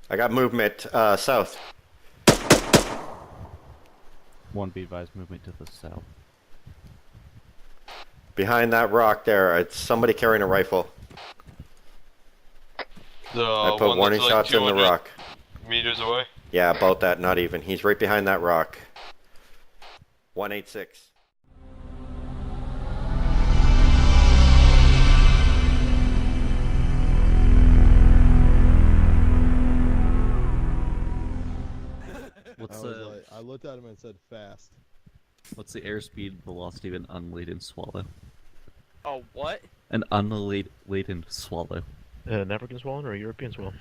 I got movement south. One be advised, movement to the south. Behind that rock there, it's somebody carrying a rifle. I put one warning that's like shots in the 200 rock. meters away. Yeah, about that, not even. He's right behind that rock. 186. I looked at him and said fast. What's the airspeed velocity of an unladen swallow? Oh, what? An unladen swallow. An African swallow or a European swallow?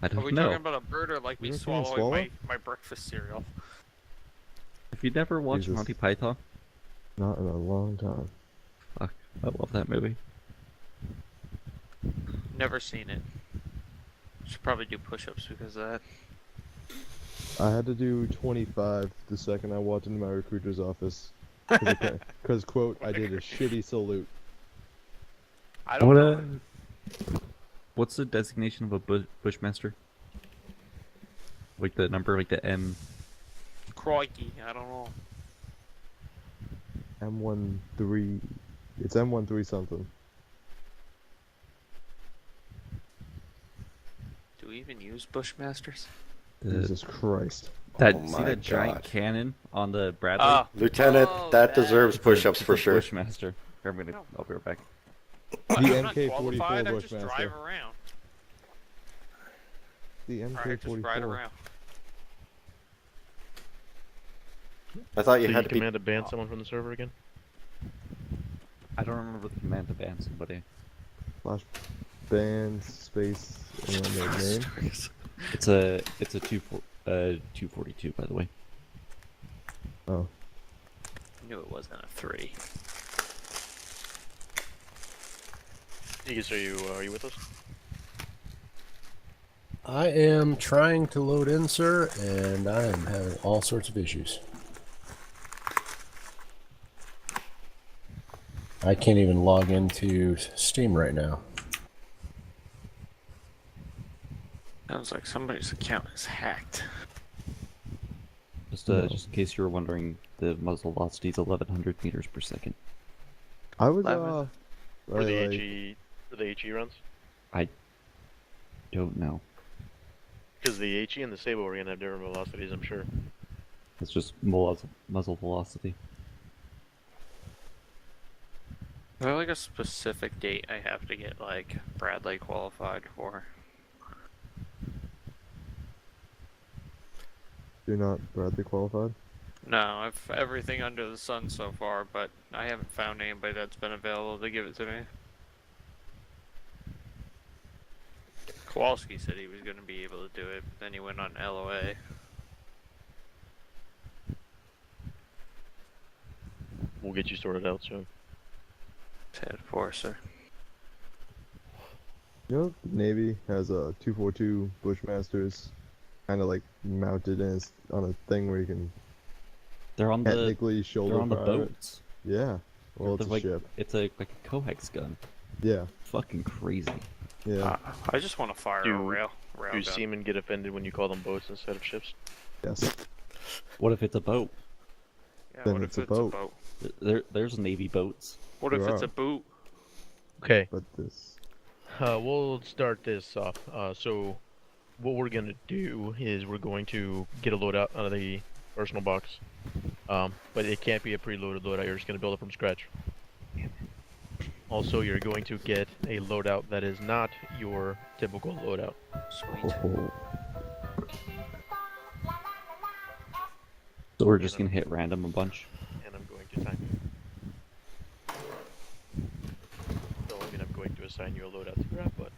I Are don't we know. talking about a bird or like me European swallowing swallow? my breakfast cereal? If you never watched Jesus. Monty Python, Not in a long time. fuck, I love that movie. Never seen it. Should probably do push-ups because of that. I had to do 25 the second I walked into my recruiter's office. Because, quote, I did a shitty salute. I don't know. What's the designation of a bushmaster? Like the number, like the M. Crikey, I don't know. M13. It's M13 something. Do we even use Bushmasters? Jesus Christ. That Oh see my that giant God. cannon on the Bradley? Ah, Lieutenant, Oh, that that. deserves push-ups It's for a sure. Bushmaster. Here, I'll be right back. what, The I'm not MK-44 qualified, I just Bushmaster. drive around. The Alright, just ride MK-44. around. I thought you So had you to be... command to ban someone from the server again? I don't remember the command to ban somebody. Flash band space and then their name. It's a 242 by the way. Oh. Knew it wasn't a 3. Aegis, are you with us? I am trying to load in, sir, and I am having all sorts of issues. I can't even log into Steam right now. Sounds like somebody's account is hacked. Just in case you were wondering, the muzzle velocity is 1100 meters per second. I was, Lemon. For the like, HE runs? I don't know. Because the HE and the Sabo are gonna have different velocities, I'm sure. It's just muzzle velocity. Is there like a specific date I have to get like Bradley qualified for? you're not Bradley qualified? No, I've everything under the sun so far, but I haven't found anybody that's been available to give it to me. Kowalski said he was going to be able to do it, but then he went on LOA. We'll get you sorted out soon. 10-4, sir. You know, Navy has a 242 Bushmasters kind of like mounted on a thing where you can They're on the technically shoulder they're on the fire it. boats. Yeah. Well, it's They're a like, ship. It's like a coax gun. Yeah. Fucking crazy. Yeah. I just want to fire Do- a rail Do gun. seamen get offended when you call them boats instead of ships? Yes. What if it's a boat? Yeah, Then what it's if a it's boat. a boat? There's Navy boats. What if There it's are. a boot? Okay, But this. we'll start this off. So, what we're gonna do is we're going to get a loadout out of the arsenal box. But it can't be a preloaded loadout, you're just gonna build it from scratch. Also, you're going to get a loadout that is not your typical loadout. Sweet. So we're just gonna hit random a bunch. And I'm going to time you. So, I mean, I'm going to assign you a loadout to grab, but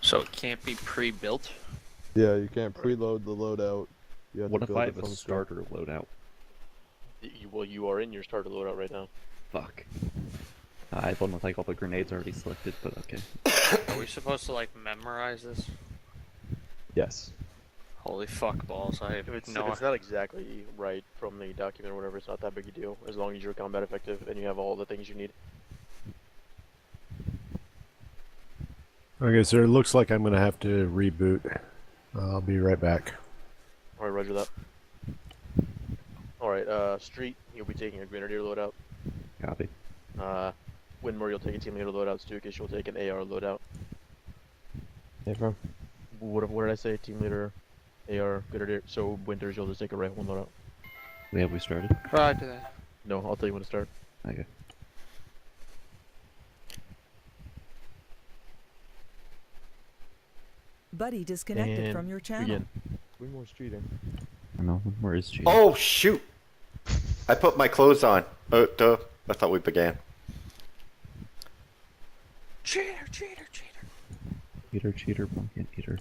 So it can't be pre-built? Yeah, you can't preload the loadout. You have What to if build I it have a from scratch. starter loadout? well, you are in your starter loadout right now. Fuck. I have one with like all the grenades already selected, but okay. Are we supposed to like memorize this? Yes. Holy fuck balls, I have If it's, no if it's not exactly right from the document or whatever, it's not that big a deal, as long as you're combat effective and you have all the things you need. Okay, sir. It looks like I'm gonna have to reboot. I'll be right back. Alright, roger that. Alright, Street, you'll be taking a Grenadier loadout. Copy. Windmoor, you'll take a team leader loadout. Stukish, you'll take an AR loadout. Hey, bro. What did I say? Team leader, AR, Grenadier. So Winters, you'll just take a rifle loadout. Have we started? Roger that. No, I'll tell you when to start. Okay. Buddy disconnected And from your channel. begin. Windmoor's cheating. I know. Where is she? Oh shoot! I put my clothes on. Duh. I thought we began. Cheater, cheater, cheater. Cheater, cheater, pumpkin eater.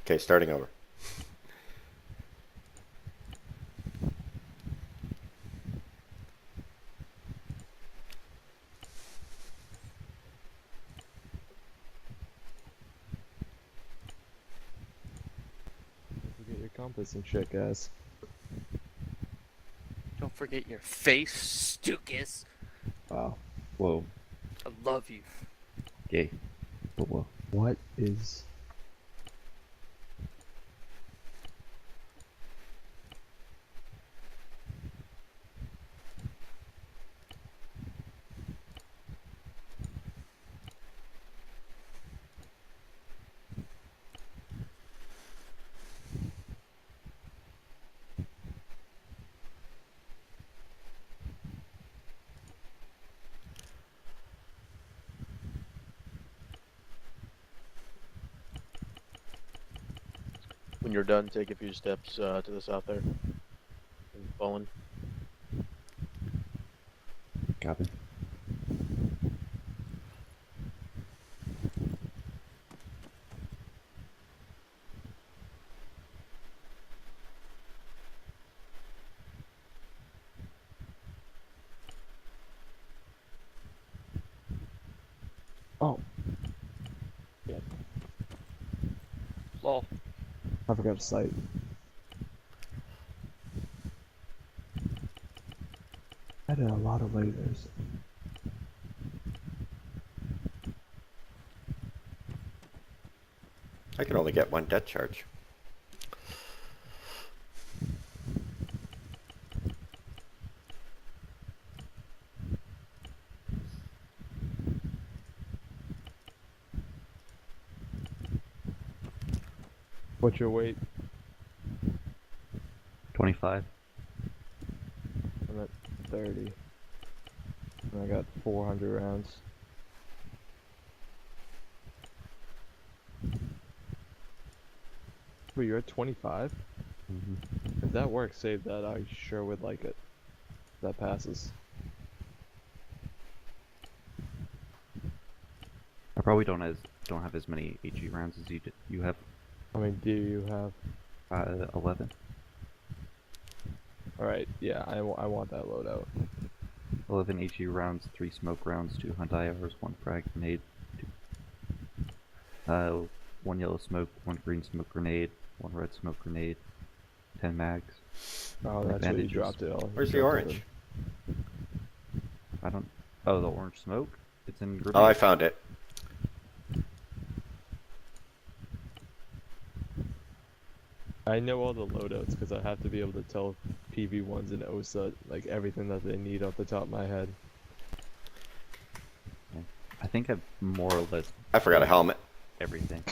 Okay, starting over. Get your compass and shit, guys. Don't forget your face, Stukas. Wow. Whoa. I love you. Gay. Whoa, whoa. What is... When you're done, take a few steps to the south there. And fallen. Copy. Oh. Yeah, Lol. I forgot to sight. I did a lot of lasers. I can only get one death charge. What's your weight? 25. I'm at 30. And I got 400 rounds. Wait, you're at 25? Mm-hmm. If that works, save that. I sure would like it. That passes. I probably don't have as many AG rounds as you have. I mean, do you have... 11. Alright, yeah, I want that loadout. 11 AG rounds, 3 smoke rounds, 2 hunt IRs, 1 frag grenade, 1 yellow smoke, 1 green smoke grenade, 1 red smoke grenade, 10 mags. Oh, Like that's what you bandages. dropped it all. Where's the dropped it orange? I don't. Oh, the orange smoke? It's in grenade. Oh, I found it. I know all the loadouts because I have to be able to tell PV1s and OSA like everything that they need off the top of my head. I think I've more or less I forgot a helmet. everything.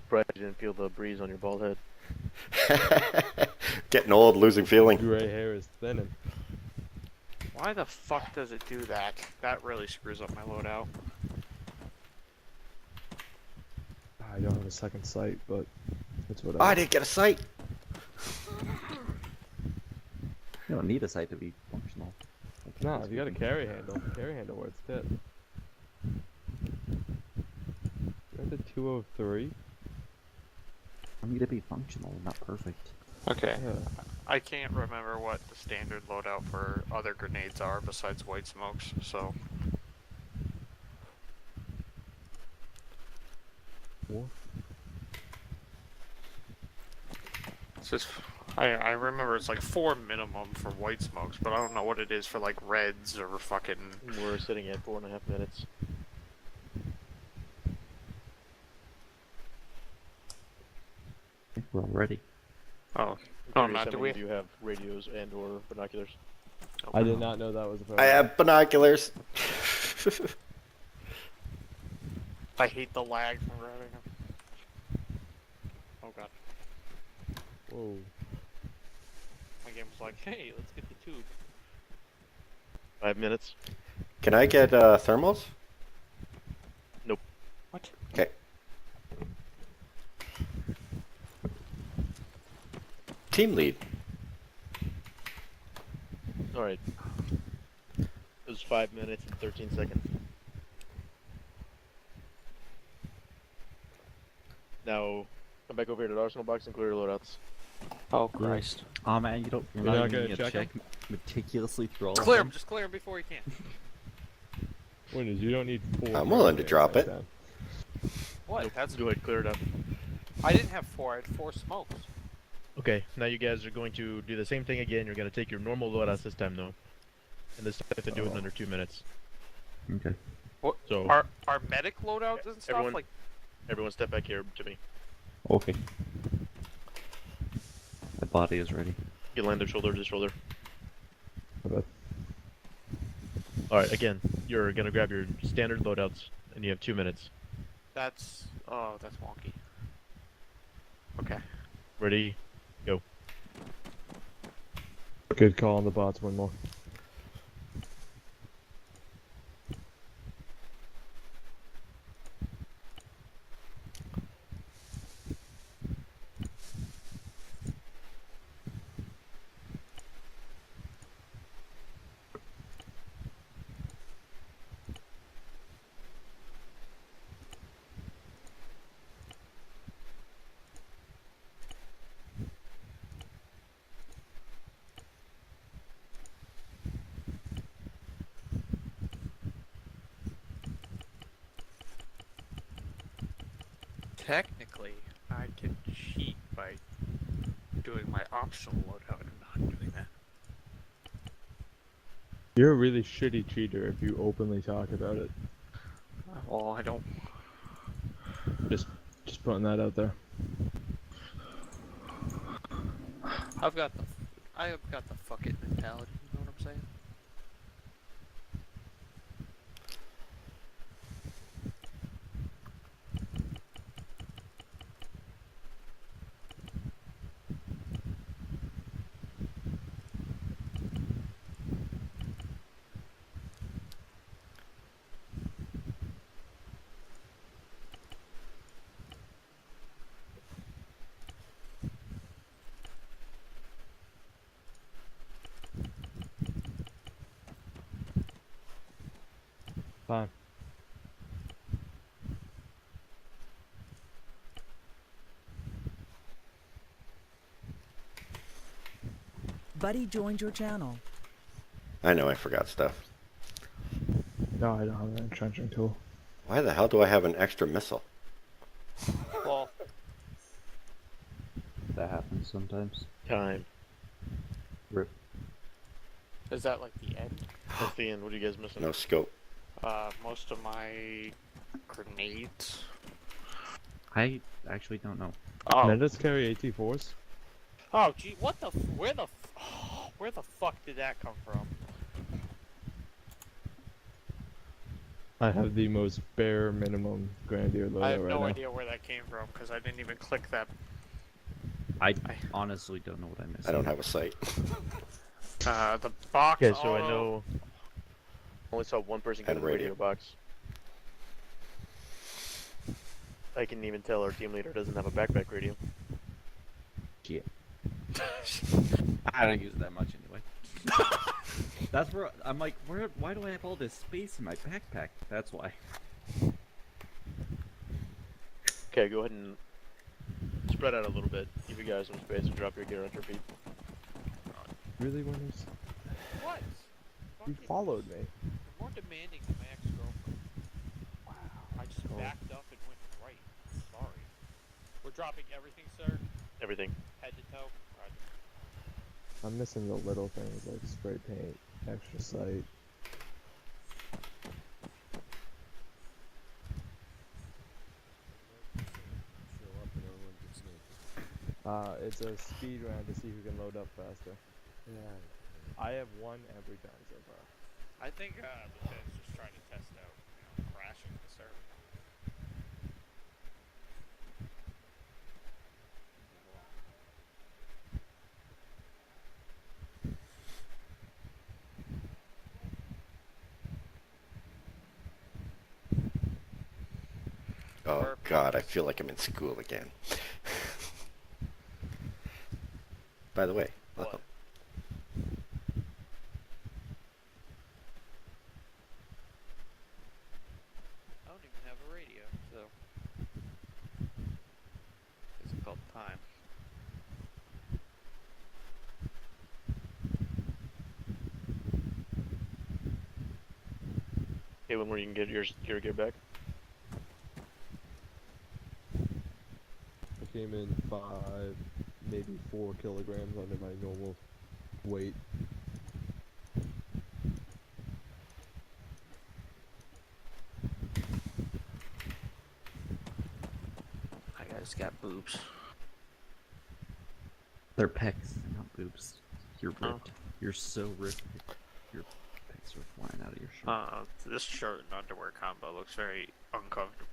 Brad, you didn't feel the breeze on your bald head. Getting old, losing feeling. Gray hair is thinning. Why the fuck does it do that? That really screws up my loadout. I don't have a second sight, but that's what Oh, I didn't get a sight. You don't need a sight to be functional. Like, Nah, if you got a carry handle where it's hit. You're at the 203? I need to be functional, not perfect. Okay. Yeah. I can't remember what the standard loadout for other grenades are besides white smokes, so... What? It's just... I remember it's like 4 minimum for white smokes, but I don't know what it is for like reds or fucking. We're sitting at 4.5 minutes. I think we're all ready. Oh, I'm oh, curious Matt, how do many we? of you have radios and/or binoculars? I did not know that was a problem. I have binoculars. I hate the lag from grabbing them. Oh god, Whoa. my game was like, hey, let's get the tube. 5 minutes. Can I get thermals? What? Okay. Team lead. All right. It was 5 minutes and 13 seconds. Now, come back over here to the arsenal box and clear your loadouts. Oh Christ! Oh man, you're You're not not even gonna gonna check check meticulously through all Clear of him, them. just clear him before he can. Windows, you don't need 4. I'm willing to drop it. What? Nope. That's. Go ahead, clear it up. I didn't have 4. I had 4 smokes. Okay, now you guys are going to do the same thing again. You're going to take your normal loadouts this time, though. And this time you have to do it in under 2 minutes. Okay. What? So, Are medic loadouts and stuff everyone- like? everyone step back here to me. Okay. My body is ready. You land their shoulder to shoulder. Okay. Alright, again, you're going to grab your standard loadouts, and you have 2 minutes. That's. Oh, that's wonky. Okay. Ready? Go. Good call on the bots, Windmoor. Technically, I can cheat by doing my optional loadout and not doing that. You're a really shitty cheater if you openly talk about it. Well, I don't. Just putting that out there. I've got the. I have got the fuck it mentality. You know what I'm saying? Fine. Buddy joined your channel. I know I forgot stuff. No, I don't have an entrenching tool. Why the hell do I have an extra missile? Well, That happens sometimes. Time. Rip. is that like the end? That's the end. What are you guys missing? No scope. Most of my grenades. I actually don't know. Oh, Medics carry AT4s? oh, gee, what the? Where the fuck did that come from? I have the most bare minimum grenadier loadout I have right no now. idea where that came from because I didn't even click that. I honestly don't know what I missed. I don't have a sight. The box. Okay, so I auto- know. Only saw one person get And in the radio radio. box. I can even tell our team leader doesn't have a backpack radio. Shit. I don't use it that much anyway. That's where I'm like, why do I have all this space in my backpack? That's why. Okay, go ahead and spread out a little bit. Give you guys some space and drop your gear on your feet. Really, Windows? What? You Fucking- followed me. You're more demanding than my ex-girlfriend. Wow. I just backed up and went right. Sorry. We're dropping everything, sir. Everything. Head to toe. Roger. I'm missing the little things like spray paint, extra sight. Show up and everyone gets naked. It's a speed round to see who can load up faster. Yeah. I have won every time so far. I think Lieutenant's just trying to test out, crashing the server. Oh Perfect. God, I feel like I'm in school again. By the way, What? I don't even have a radio, so. It's called time. Hey, when you can get your gear back? I came in 5, maybe 4 kilograms under my normal weight. I just got boobs. They're pecs, not boobs. You're Oh. ripped. You're so ripped. Your pecs are flying out of your shirt. This shirt and underwear combo looks very uncomfortable.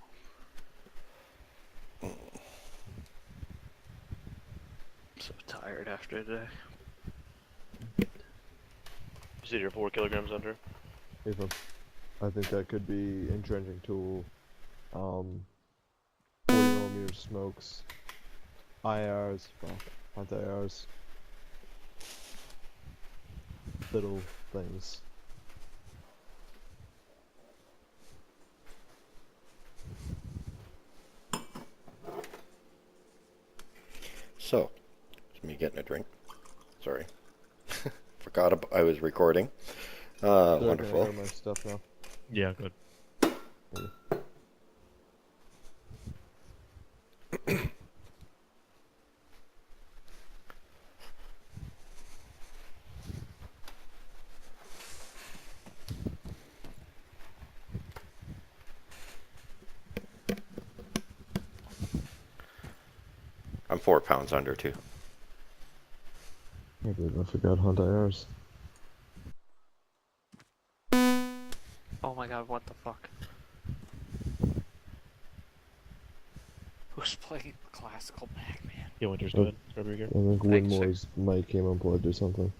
So tired after today. You said you're 4 kilograms under? If I think that could be entrenching tool, 40mm smokes, IRs, anti-IRs, little things. So, it's me getting a drink. Sorry. Forgot I was recording. So I can Wonderful. air my stuff now. Yeah, good. I'm 4 pounds under too. I believe I forgot anti-IRs. Oh my god, what the fuck? Who's playing classical Pac-Man? Yeah, Winters, go ahead. Grab your gear. I think Thanks, sir. Windmoor's mic came unplugged or something.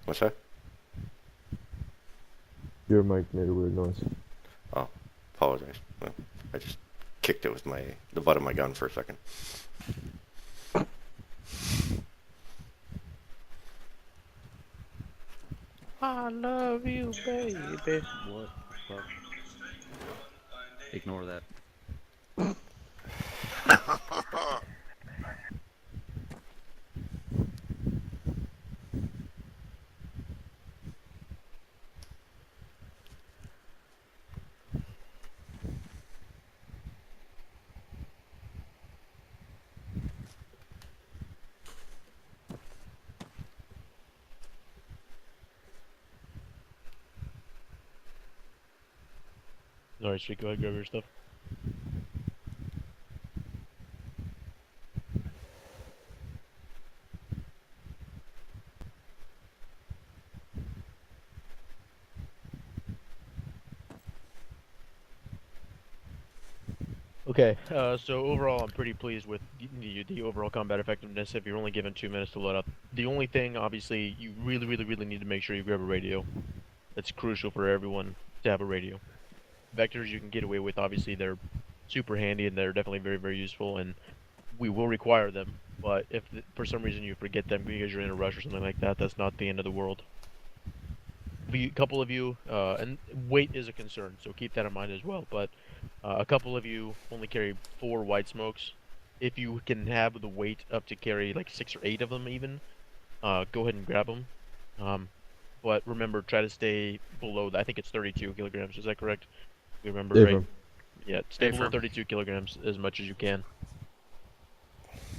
What's that? Your mic made a weird noise. Oh, apologize. Well, I just kicked it with the butt of my gun for a second. I love you, baby. What the fuck? Ignore that. Alright, sweet, go ahead, grab your stuff. Okay, so overall I'm pretty pleased with the overall combat effectiveness if you're only given 2 minutes to load up. The only thing, obviously, you really need to make sure you grab a radio. That's crucial for everyone to have a radio. Vectors you can get away with, obviously they're super handy and they're definitely very useful, and we will require them, but if for some reason you forget them because you're in a rush or something like that, that's not the end of the world. A couple of you, and weight is a concern, so keep that in mind as well, but a couple of you only carry 4 white smokes. If you can have the weight up to carry like 6 or 8 of them even, go ahead and grab them. But remember, try to stay below that. I think it's 32 kilograms, is that correct? You remember, right? Affirm. Yeah, stay below Affirm. 32 kilograms as much as you can.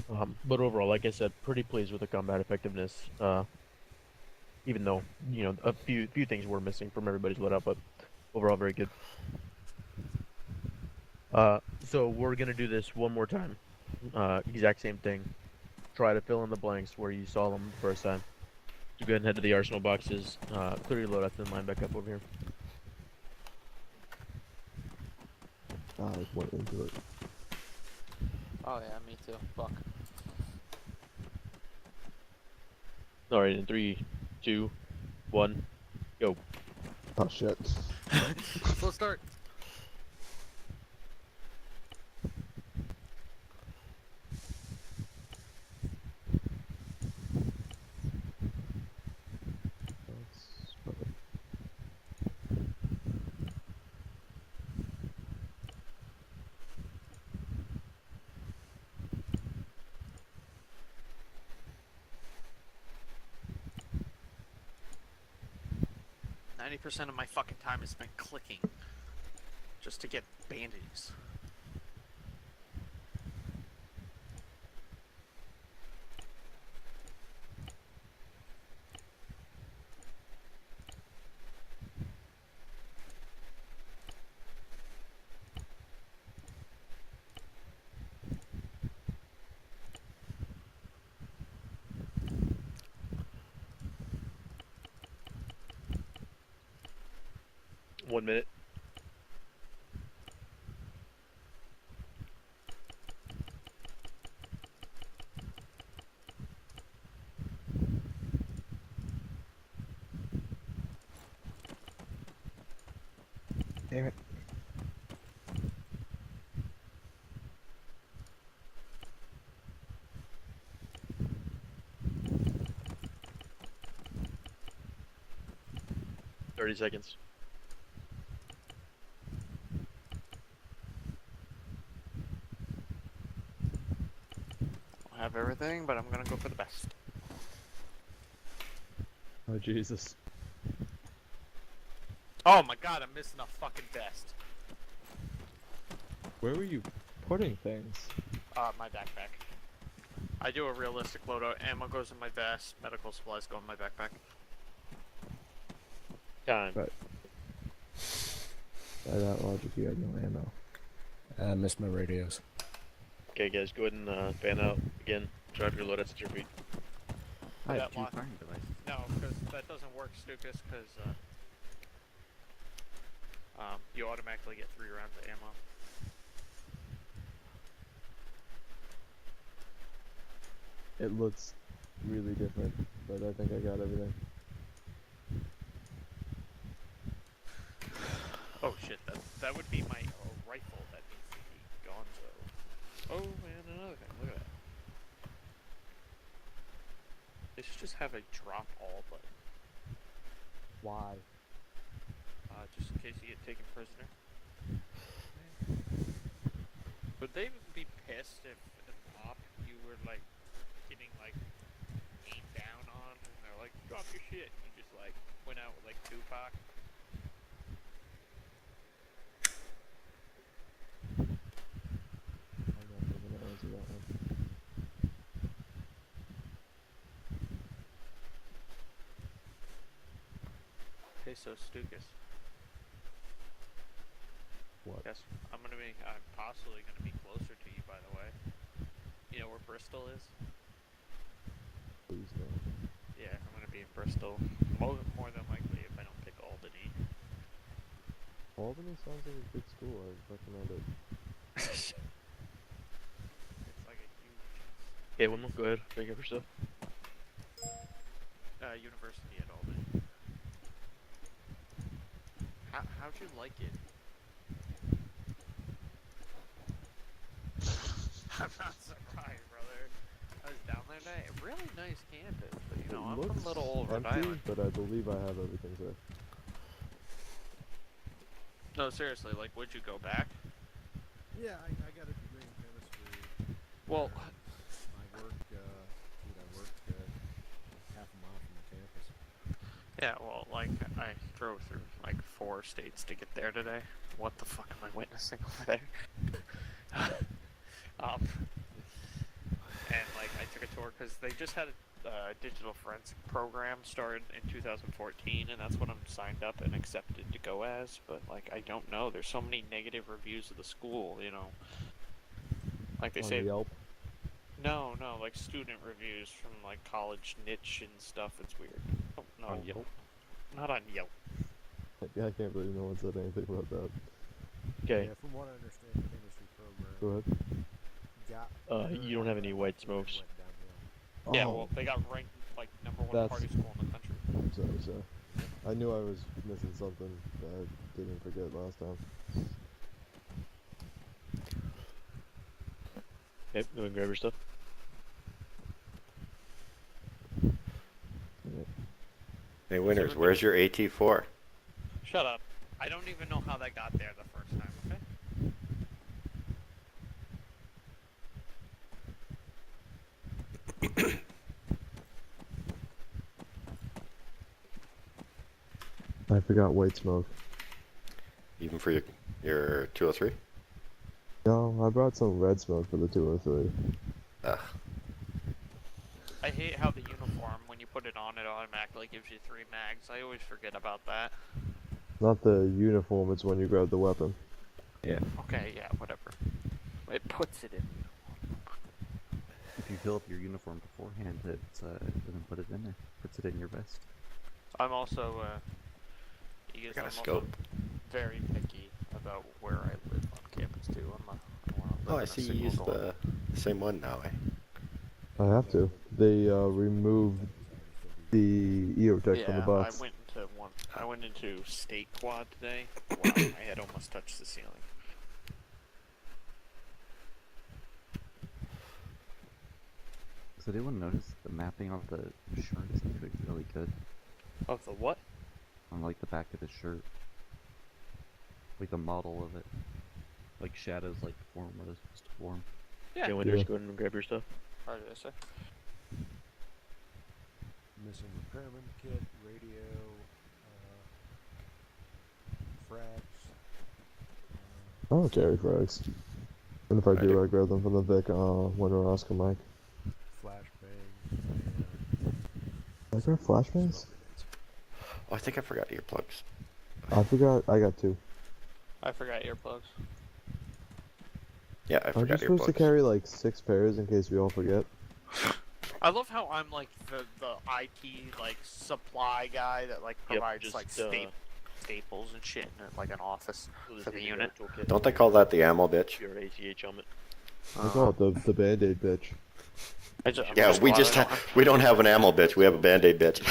But overall, like I said, pretty pleased with the combat effectiveness. Even though a few things were missing from everybody's loadout, but overall very good. So we're gonna do this one more time. Exact same thing. Try to fill in the blanks where you saw them the first time. So go ahead and head to the arsenal boxes. Clear your loadouts and line back up over here. I went into it. Oh yeah, me too. Fuck. All right, in 3, 2, 1, go. Oh shit. Slow start. That's funny. 90% of my fucking time is spent clicking just to get bandages. One minute. Damn it. Thirty seconds. I have everything, but I'm gonna go for the best. Oh Jesus. Oh my god, I'm missing a fucking vest. Where were you putting things? My backpack. I do a realistic loadout. Ammo goes in my vest. Medical supplies go in my backpack. Time. Right. By that logic, you had no ammo. I missed my radios. Okay, guys, go ahead and fan out again. Drop your loadouts at your feet. I have That 2 one. firing devices. No, because that doesn't work, Stukas, because you automatically get 3 rounds of ammo. It looks really different, but I think I got everything. Oh shit, that would be my rifle that needs to be gonzo. Oh man, another thing, look at that. They should just have a drop all button. Why? Just in case you get taken prisoner. Would they be pissed if an op you were like getting like aimed down on and they're like, drop your shit, and you just like went out with like Tupac? I'm not even gonna answer that one. Okay, so Stukas. What? Yes, I'm possibly gonna be closer to you, by the way. You know where Bristol is? Please no. Yeah, I'm gonna be in Bristol. More than likely if I don't pick Albany. Albany sounds like a good school. I recommend it. It's like a huge Okay, one more. Go ahead. Pick up your stuff. university at Albany. How'd you like it? I'm not surprised, brother. I was down there today. Really nice campus, but you know, I'm from Little Old Rhode empty, Island. but I believe I have everything there. No, seriously, like, would you go back? Yeah, I got a degree in chemistry. Well, I work, half a mile from the campus. yeah, well, like, I drove through, like, 4 states to get there today. What the fuck am I witnessing over there? And tour because they just had a digital forensic program started in 2014, and that's what I'm signed up and accepted to go as. But like, I don't know. There's so many negative reviews of the school. You know, like they On say. Yelp. No, like student reviews from like college niche and stuff. It's weird. Oh, no, On Yelp? Not on Yelp. I can't believe no one said anything about that. Okay. Yeah, from what I understand, the industry program Go ahead. got. You don't have any white smokes. Went downhill. Yeah, Oh, well, they got ranked like #1 That's- party school in the country. sorry. I knew I was missing something that I didn't forget last time. Yep, go and grab your stuff. Hey, winners, where's your AT4? Shut up. I don't even know how that got there the first time, okay? I forgot white smoke. Even for your 203? No, I brought some red smoke for the 203. Ugh. I hate how the uniform, when you put it on, it automatically gives you 3 mags. I always forget about that. Not the uniform, it's when you grab the weapon. Okay, yeah, whatever. It puts it in. If you fill up your uniform beforehand, it doesn't put it in there. Puts it in your vest. I'm also, you I guys, got a I'm also scope. very picky about where I live on campus, too. I don't want to live Oh, in I a see you single use dorm. the same one now, eh? I have to. They removed the EOTech from the box. I went into state quad today. Wow, my head almost touched the ceiling. So did anyone notice the mapping of the shirt is actually really good? Of the what? On like the back of the shirt. Like the model of it. Like shadows like form where they're supposed to form. Yeah. Okay, Winters, go ahead and grab your stuff. How did I say? Missing repairman kit, radio, frags. I don't carry frags. And if I I do, do. I grab them from the Vic Winter Oscar Mike. Flashbang. I grab flashbangs? Oh, I think I forgot earplugs. I forgot, I got 2. I forgot earplugs. Yeah, I Aren't you forgot supposed to earplugs. carry like 6 pairs in case we all forget? I love how I'm like the IT like supply guy that like Yep, provides just, like staples and shit in like an office This for the is your unit. toolkit. Don't they call that the ammo bitch? Your ACH helmet. I call it the Band-Aid bitch. I'm Yeah, just we glad just I don't we don't have an ammo bitch. We have a band-aid bitch.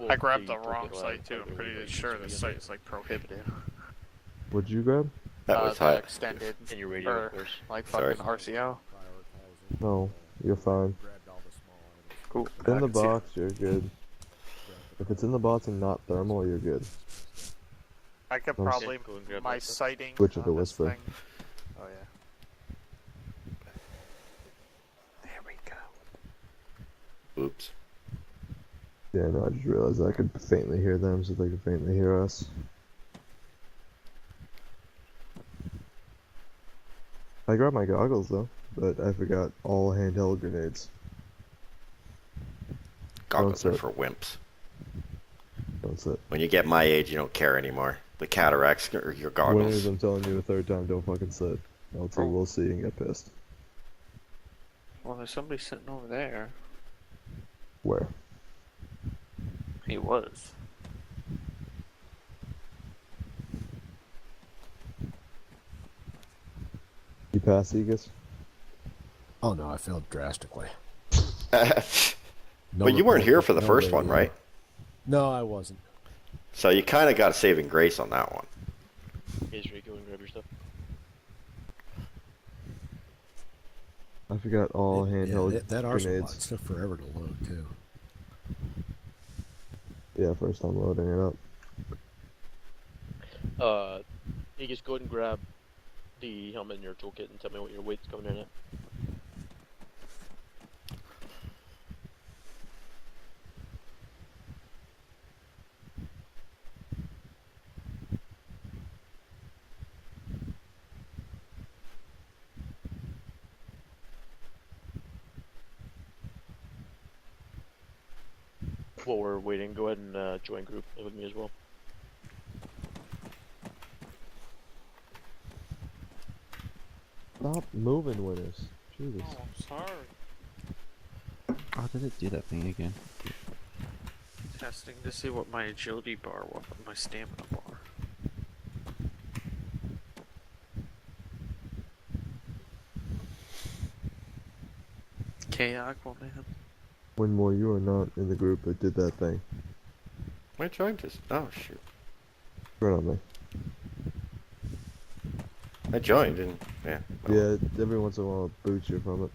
I grabbed the wrong site too. I'm pretty sure this site is like prohibited. What'd you grab? That was the hot. extended And your radio, or of course. like Sorry. fucking RCO. Prioritizing. No, you're fine. Grabbed all the small items. Cool. If it's in the box, you're good. If it's in the box and not thermal, you're good. I could Nice. probably Go and grab my that stuff. sighting Switch it on to this whisper. thing. Oh yeah. There we go. Oops. Yeah, no, I just realized I could faintly hear them, so they could faintly hear us. I grabbed my goggles though, but I forgot all handheld grenades. Goggles are sit. for wimps. Don't sit. When you get my age, you don't care anymore. The cataracts are your Winners, goggles. I'm telling you a 3rd time, don't fucking sit. Else Oh. we'll see and get pissed. Well, there's somebody sitting over there. Where? He was. You pass, Aegis? Oh no, I failed drastically. But No you weren't here for the no first one, radio. right? No, I wasn't. So you kind of got saving grace on that one. Is Ray, go and grab your stuff. I forgot all handheld that arsenal grenades. box took forever to load too. Yeah, first time loading it up. You just go ahead and grab the helmet in your toolkit and tell me what your weight's coming in at. while we're waiting, go ahead and join group with me as well. Stop moving with us. Jesus. Oh, I'm sorry. Oh, did it do that thing again? Testing to see what my agility bar was, my stamina bar. Okay, Aquaman. Windmoor, you are not in the group that did that thing. I joined this. Oh shoot! Run on me. I joined and yeah. well, Yeah, every once in a while it boots you from it.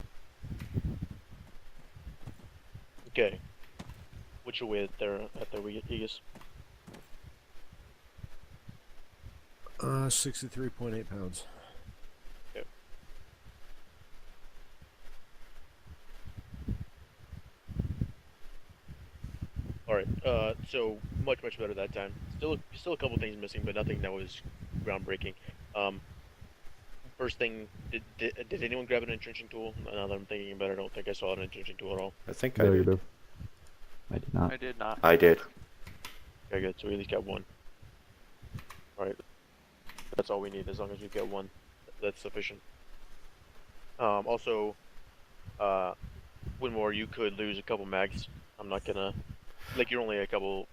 Okay. Which way at there we Aegis? 63.8 pounds. Alright, so much better that time. Still a couple things missing, but nothing that was groundbreaking. First thing, did anyone grab an entrenching tool? Now that I'm thinking about it, I don't think I saw an entrenching tool at all. I think I did. Negative. I did not. I did not. I did. Okay, good, so we at least got one. Alright. That's all we need, as long as we get one. That's sufficient. Also, Windmoor, you could lose a couple mags. I'm not gonna... Like, you're only a couple...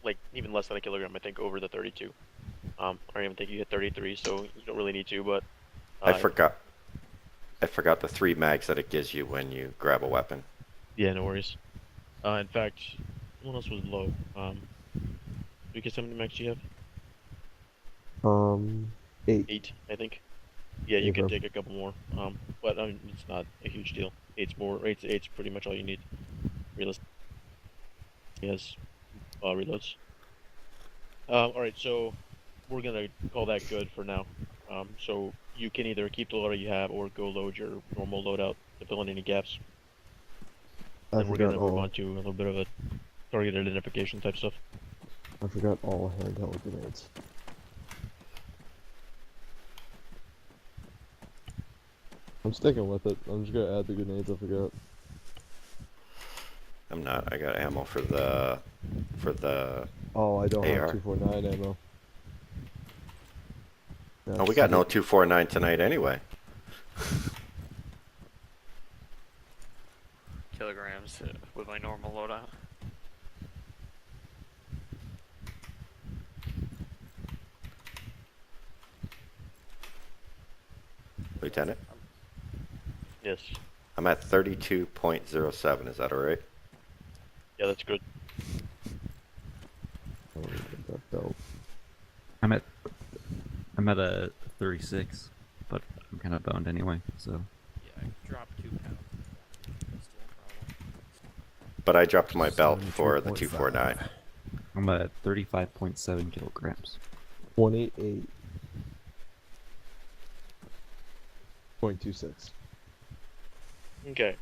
Like, even less than a kilogram, I think, over the 32. I don't even think you hit 33, so you don't really need to, but... I forgot. I forgot the 3 mags that it gives you when you grab a weapon. Yeah, no worries. In fact, what else was low? Lucas, how many mags do you have? 8. 8, I think. Yeah, you Yeah, can bro. take a couple more. But I mean, it's not a huge deal. 8's pretty much all you need. Realistic. Yes, reloads. Alright, so we're gonna call that good for now. So you can either keep the loadout you have or go load your normal loadout to fill in any gaps. I And we're gonna forgot move all. on to a little bit of a target identification type stuff. I forgot all handheld grenades. I'm sticking with it. I'm just gonna add the grenades I forgot. I'm not. I got ammo for the Oh, I don't AR. have 249 ammo. Oh, we got no 249 tonight anyway. Kilograms with my normal loadout. Lieutenant, Yes. I'm at 32.07. Is that alright? Yeah, that's good. Oh, that belt. I'm at a 36, but I'm kind of boned anyway. So Yeah, I dropped 2 pounds. That's still a problem. But I dropped my belt for the 73.5. 249. I'm at 35.7 kilograms. 28.26. Okay.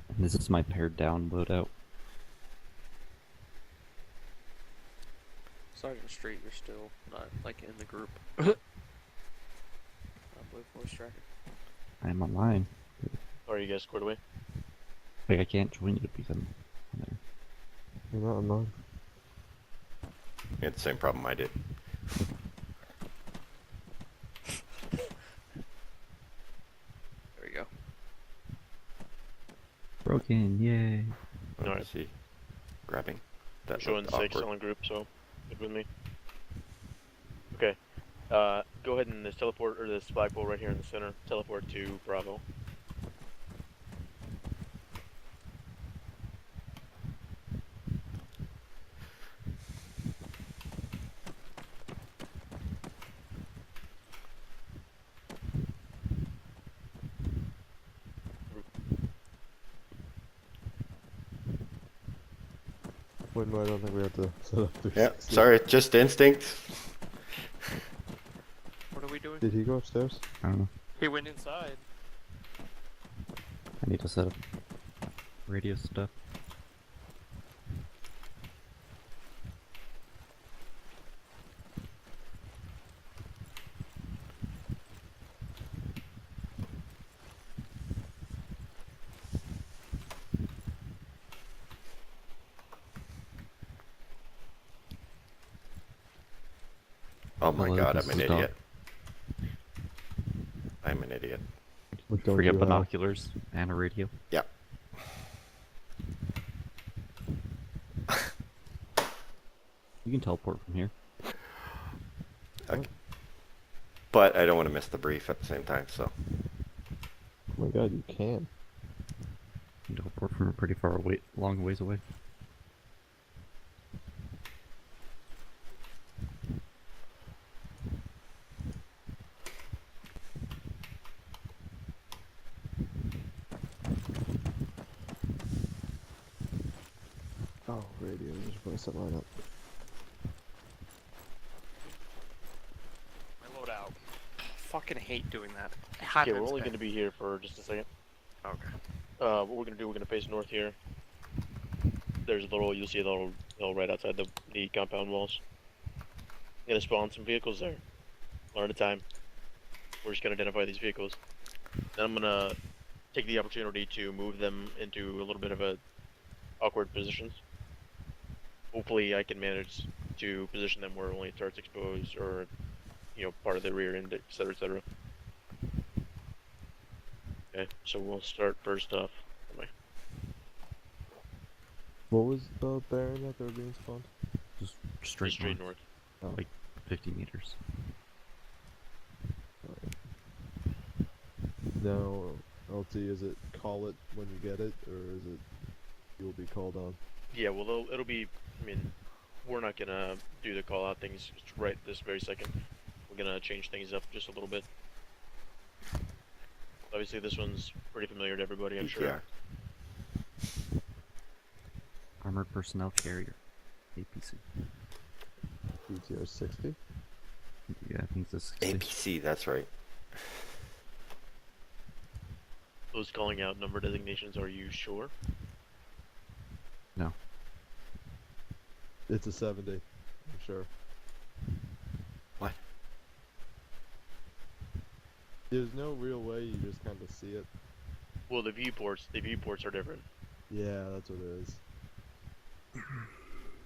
And this is my pared down loadout. Sergeant Street, you're still not like in the group. Blue voice tracker. I'm online. Are you guys squared away? Like, I can't join you because I'm on there. You're not online. You had the same problem I did. There we go. Broken, yay. Let's Alright. see. Grabbing. That Showing looked 6 awkward. on group, so good with me. Okay. Go ahead and this teleport, or this flagpole right here in the center, teleport to Bravo. Wait, no, I don't think we have to set up 360. Yeah, sorry, just instinct. What are we doing? Did he go upstairs? I don't know. He went inside. I need to set up radio stuff. Oh my Hello, god, this I'm an is Doc. idiot. I'm an idiot. What don't Forget you have? binoculars and a radio. Yeah. You can teleport from here. But I don't want to miss the brief at the same time, so. Oh my god, you can. You can teleport from a pretty far away, long ways away. Oh, radio. Just put set mine up. My loadout. Fucking hate doing that. It Okay, happens, we're only man. going to be here for just a second. Okay. What we're going to do, we're going to face north here. There's a little, you'll see a little hill right outside the compound walls. I'm going to spawn some vehicles there. One at a time. We're just going to identify these vehicles. Then I'm going to take the opportunity to move them into a little bit of a awkward positions. Hopefully I can manage to position them where only turrets exposed or, you know, part of the rear end, etc, etc. Okay, so we'll start first off. What was the bearing that they were being spawned? Just straight, north. Oh. Like 50 meters. Now, LT, is it call it when you get it, or is it you'll be called on? Yeah, well, it'll be. I mean, we're not gonna do the call out things right this very second. We're gonna change things up just a little bit. Obviously, this one's pretty familiar to everybody, I'm sure. Yeah. Armored personnel carrier. APC. BTR 60? Yeah, I think it's a 60. APC, that's right. Those calling out number designations, are you sure? No. It's a 70, I'm sure. What? There's no real way you just kind of see it. Well, the viewports are different Yeah, that's what it is.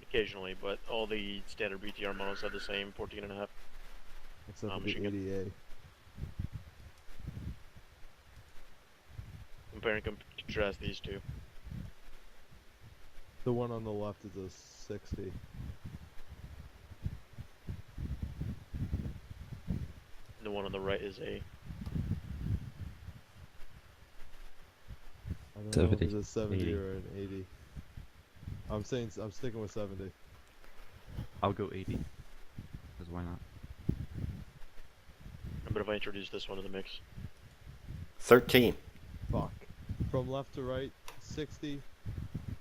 occasionally, but all the standard BTR models have the same 14.5. Except for the machine gun. ADA. Compare and contrast these two. The one on the left is a 60. And the one on the right is a. I don't know 70, if it's a 70 80. or an 80. I'm sticking with 70. I'll go 80. Because why not? But if I introduce this one to the mix, 13. Fuck. From left to right, 60.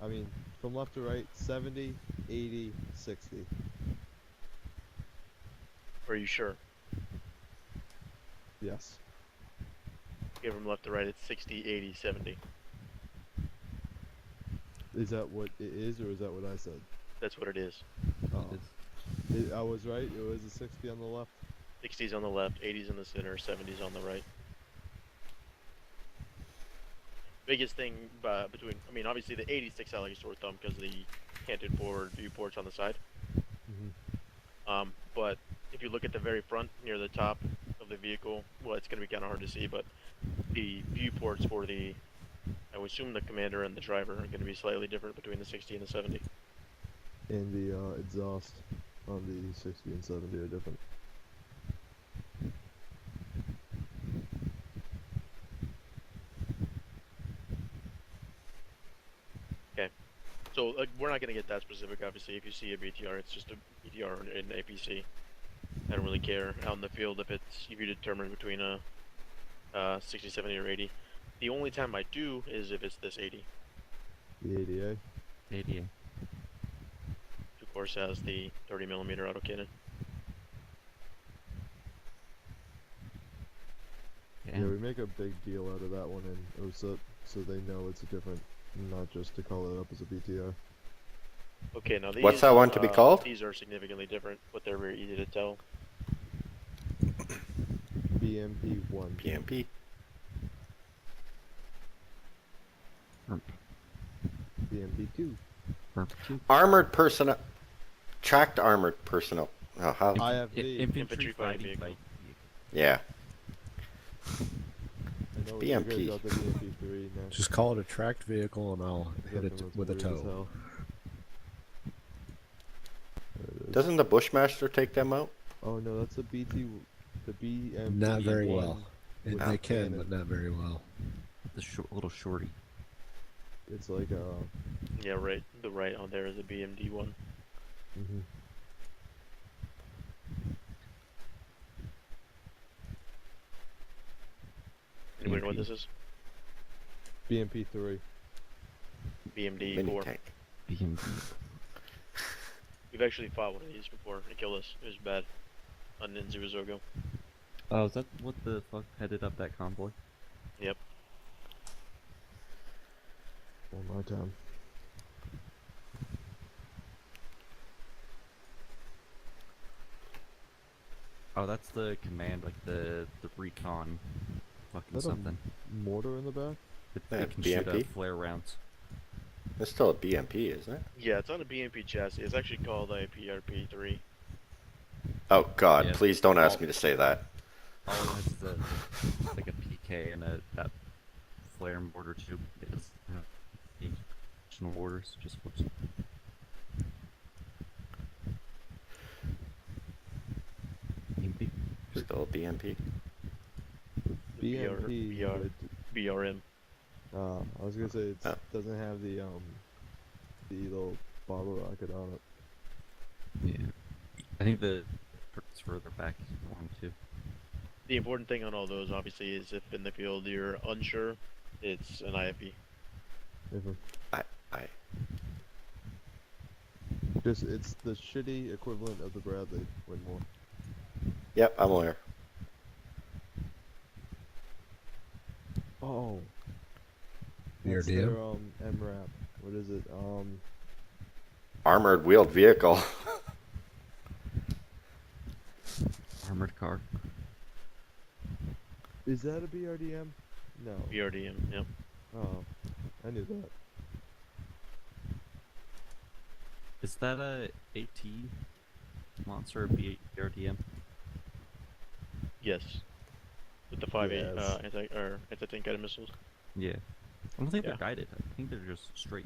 I mean, from left to right, 70, 80, 60. are you sure? Yes. Okay, from left to right, it's 60, 80, 70. Is that what it is, or is that what I said? That's what it is. Oh. It's- I was right. It was a 60 on the left. 60s on the left, 80s in the center, 70s on the right. Biggest thing between, I mean, obviously the 80 sticks out like a sore thumb because of the canted forward viewports on the side. But if you look at the very front, near the top of the vehicle, well, it's going to be kind of hard to see, but the viewports for the, I would assume the commander and the driver are going to be slightly different between the 60 and the 70. And the exhaust on the 60 and 70 are different. So we're not going to get that specific, obviously. If you see a BTR, it's just a BTR in an APC. I don't really care out in the field if you determine between a 60, 70, or 80. The only time I do is if it's this 80. The ADA. 88. Of course, has the 30mm autocannon. Yeah, we make a big deal out of that one in OSUP, so they know it's a different, not just to call it up as a BTR. Okay, now these. What's that one to be called? These are significantly different, but they're very easy to tell. BMP-1. PMP. BMP-2. Perfect. Armored personnel. Tracked armored personnel. Oh, how? IFV. Infantry fighting fighting vehicle. Yeah. I know what BMP. triggers out the BMP3 now. Just call it a tracked vehicle and I'll hit it Something that's with a weird as tow. hell. There it is. Doesn't the Bushmaster take them out? Oh no, that's the BT, the BMP. Not very one well. with They the can, cannon. but not very well. The little shorty. It's like a. Yeah, right. The right on there is a BMD one. Mhm. Anybody know what this is? BMP3. BMD Mini 4. tank. BMD. We've actually fought one of these before. It killed us. It was bad. On Ninja. Oh, is that what the fuck headed up that convoy? Yep. On my time. Oh, that's the command, like the recon, fucking Is that something. a mortar in the back? It Yeah, can shoot BMP? flare rounds. It's still a BMP, isn't it? Yeah, it's on a BMP chassis. It's actually called a PRP3. Oh God! Yeah, Please don't ask all- me to say that. All it has is like a PK and that flare mortar tube. It doesn't have any additional orders, just flips. BMP. Still a BMP. The BMP. BR, but BRM. I was gonna say it Oh. doesn't have the little bottle rocket on it. Yeah. I think the it's further back one too. The important thing on all those, obviously, is if in the field you're unsure, it's an IFE. I. Just it's the shitty equivalent of the Bradley Windmoor. Yep, I'm aware. Oh. Your That's their DM? MRAP. What is it? Armored wheeled vehicle. Armored car. Is that a BRDM? No. BRDM, yep. Oh, I knew that. Is that a AT monster or BRDM? Yes. With the 5 Yes. anti-tank guided missiles. Yeah. I don't think Yeah. they're guided. I think they're just straight.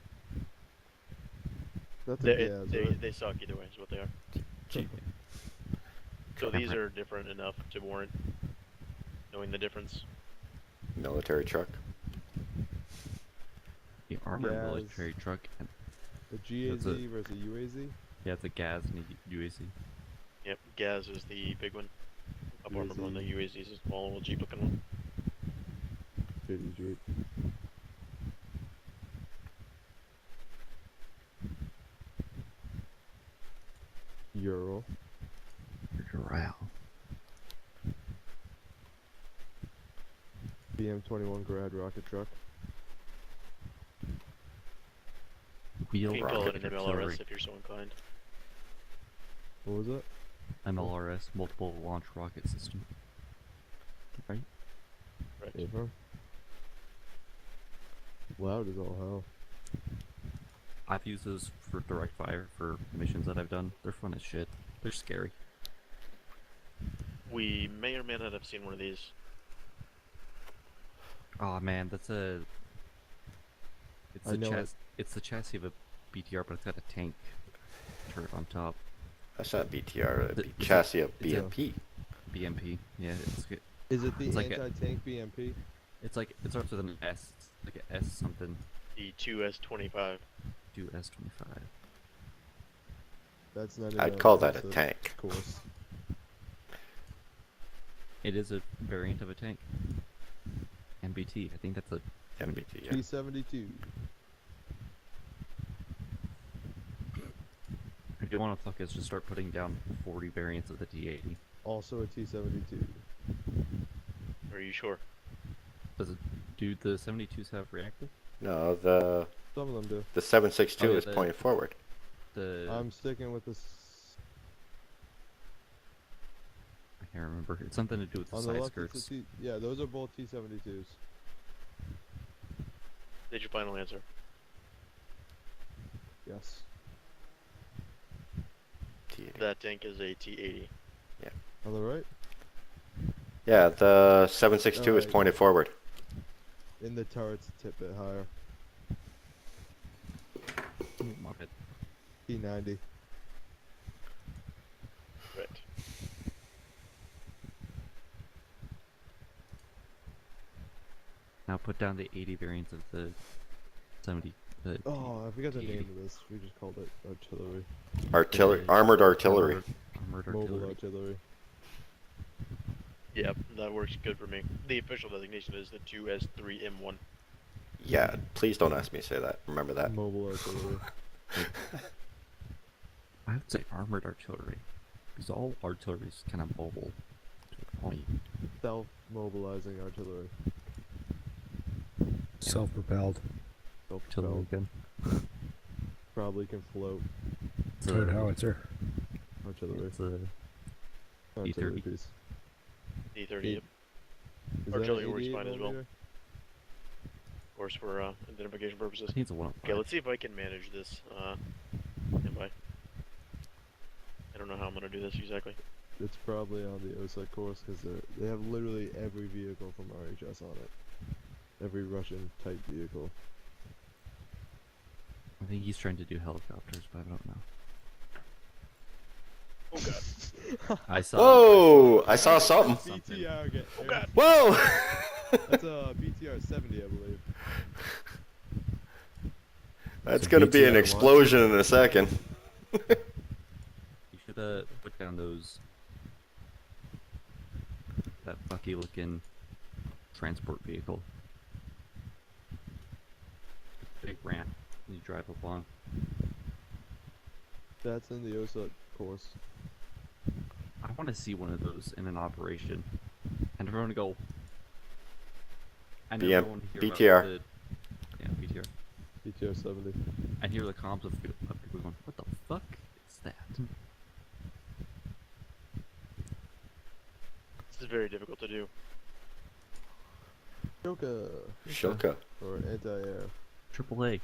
That's a They, gas, they, right? they suck either way, is what they are. Gee. So these are different enough to warrant knowing the difference. Military truck. The armored Gas. military truck. And, The GAZ That's versus UAZ? yeah, it's a gas and a UAC. Yep, Gaz is the big one. Up on UAZ. the UAZ is a small little Jeep looking one. Shitty Jeep. Euro. Wow. BM21 Grad rocket truck. Wheel You can call it rocket an artillery. MLRS if you're so inclined. What was it? MLRS, multiple launch rocket system. Right? Right. Ava? Loud as all hell. I've used those for direct fire for missions that I've done. They're fun as shit. They're scary. We may or may not have seen one of these. Oh man, that's a. It's I the know it. It's the chassis of a BTR, but it's got a tank turret on top. That's not BTR. That'd be It's a- chassis of it's a- BMP. BMP. Yeah, Is it the It's like a- anti-tank BMP? it's like it starts with an S. It's like a S something. The 2S25. Do S25. That's not. I'd even call that a offensive, tank. Of course. It is a variant of a tank. MBT. I think that's a. MBT, yeah. T-72. If you want to fuck us, just start putting down 40 variants of the T80. Also a T-72. Are you sure? Does it? Do the 72s have reactor? No, the Some of them do. 762 Oh, yeah, is the- pointing forward. The I'm sticking with this. I can't remember. It's something to do with the On the side left, skirts. it's a T. Yeah, those are both T-72s. Did your final answer? Yes. T80. that tank is a T-80. On the right? Yeah, the 762 is Alright. pointed forward. In the turrets, a tip bit higher. Mark it. T90. Right. Now put down the 80 variants of the 70. The Oh, I forgot the T80. name of this. We just called it artillery. Artillery, armored artillery. Armored Mobile artillery. artillery. Yep, that works good for me. The official designation is the 2S3M1. Yeah, please don't ask me to say that. Remember that. Mobile artillery. I would say armored artillery, because all artillery is kind of mobile to a point. Self-mobilizing artillery. Self-propelled. Artillery gun. Probably can float. It's Toad a, howitzer. Artillery. it's a Artillery E30. piece. D30, of Is that Artillery an works 88 fine as well. millimeter? course, for identification purposes. I think it's a 105. Okay, let's see if I can manage this. Standby. I don't know how I'm gonna do this exactly. It's probably on the OSEC course because they have literally every vehicle from RHS on it. Every Russian type vehicle. I think he's trying to do helicopters, but I don't know. Oh god. I saw. Whoa! I saw something. BTR get. Oh god. Whoa! That's a BTR 70, I believe. That's So gonna be an BTR explosion in a second. You should put down that fucky looking transport vehicle. Big ramp you drive up on. That's in the OSEC course. I want to see one of those in an operation, and everyone to go. And BM everyone hear about BTR. Yeah, BTR. BTR 70. And hear the comms of people going, "What the fuck is that?" This is very difficult to do. Shoka. Shoka. Or anti-air. Triple A.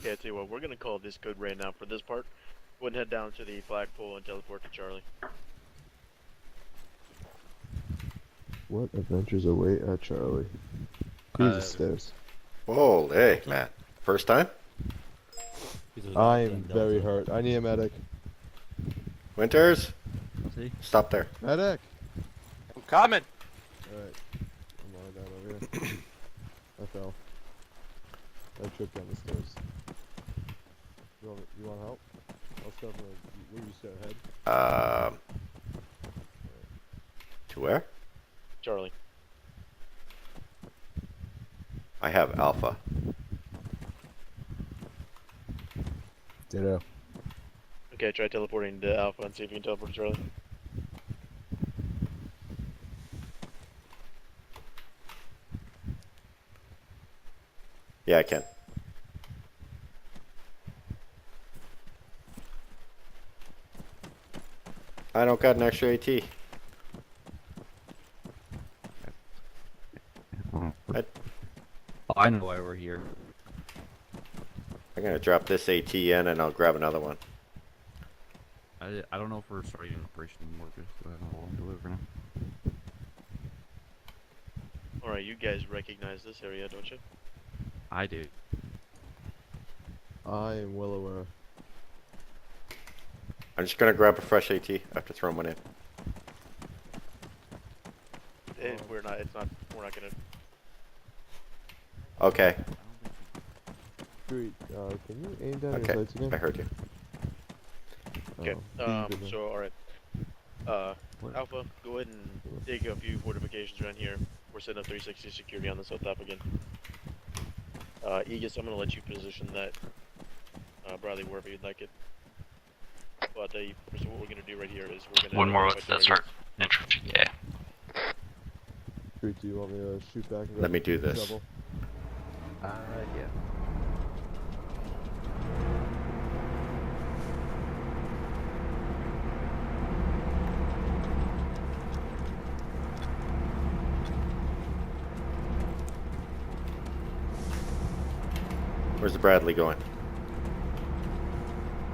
Okay, I tell you what, we're gonna call this good right now for this part. Go ahead and head down to the flagpole and teleport to Charlie. What adventures await at Charlie? Jesus stairs. Whoa, hey, Matt. First time? I am very hurt. I need a medic. Winters? See? Stop there. Medic! I'm coming. Alright. I'm lying down over here. I fell. I tripped down the stairs. You want help? I'll start from where you start ahead. To where? Charlie. I have Alpha. Ditto. Okay, try teleporting to Alpha and see if you can teleport to Charlie. Yeah, I can. I don't got an extra AT. Oh, I- I know why we're here. I'm gonna drop this AT in and I'll grab another one. I don't know if we're starting an operation anymore, just so I don't know what I'm doing for now. Alright, you guys recognize this area, don't you? I do. I am well aware. I'm just gonna grab a fresh AT after throwing one in. We're not gonna... Okay, Street, can you aim down okay, your sights again? I heard you. Okay, Oh, you didn't. so alright. What? Alpha, go ahead and take a few fortifications around here. We're setting up 360 security on the south top again. Aegis, I'm gonna let you position that, Bradley, wherever you'd like it. But I'll tell you, first what we're gonna do right here is we're gonna... One more fight with the that targets. start. Yeah. Street, do you want me to shoot back and Let me do this. double? Yeah. Where's the Bradley going?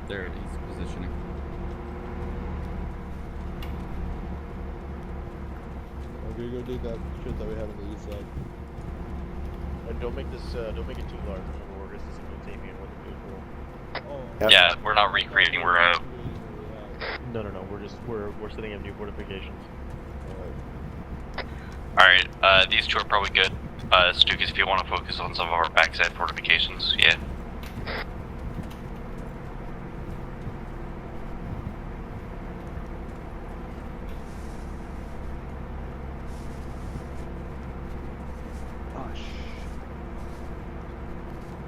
There it is, positioning. I'm gonna go dig that shit that we have on the east side. Don't make this. Don't make it too large. Remember, we're just a single team here. What to do for? Oh. Yep. Yeah, we're not recreating. We're No. We're setting up new fortifications. alright. These two are probably good. Stukas, if you want to focus on some of our backside fortifications, yeah.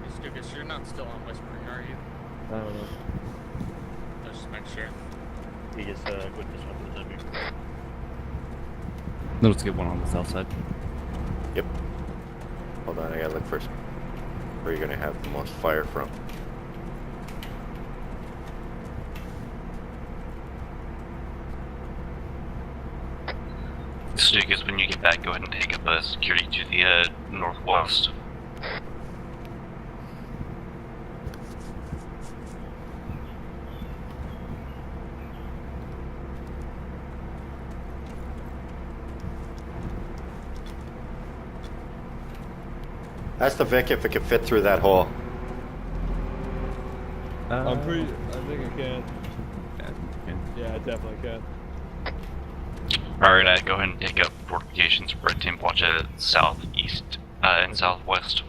Hey, Stukas, you're not still on Whispering, are you? I don't know. Let's just make sure. He gets quit this one for the time being. Let's get one on the south side. Yep. Hold on, I gotta look first. Where you're gonna have the most fire from. Stukas, when you get back, go ahead and take up security to the northwest. Ask the Vic if it can fit through that hole. I think it can. Yeah, Yeah, it definitely can. Alright, go ahead and take up fortifications. Red team, watch it southeast and southwest.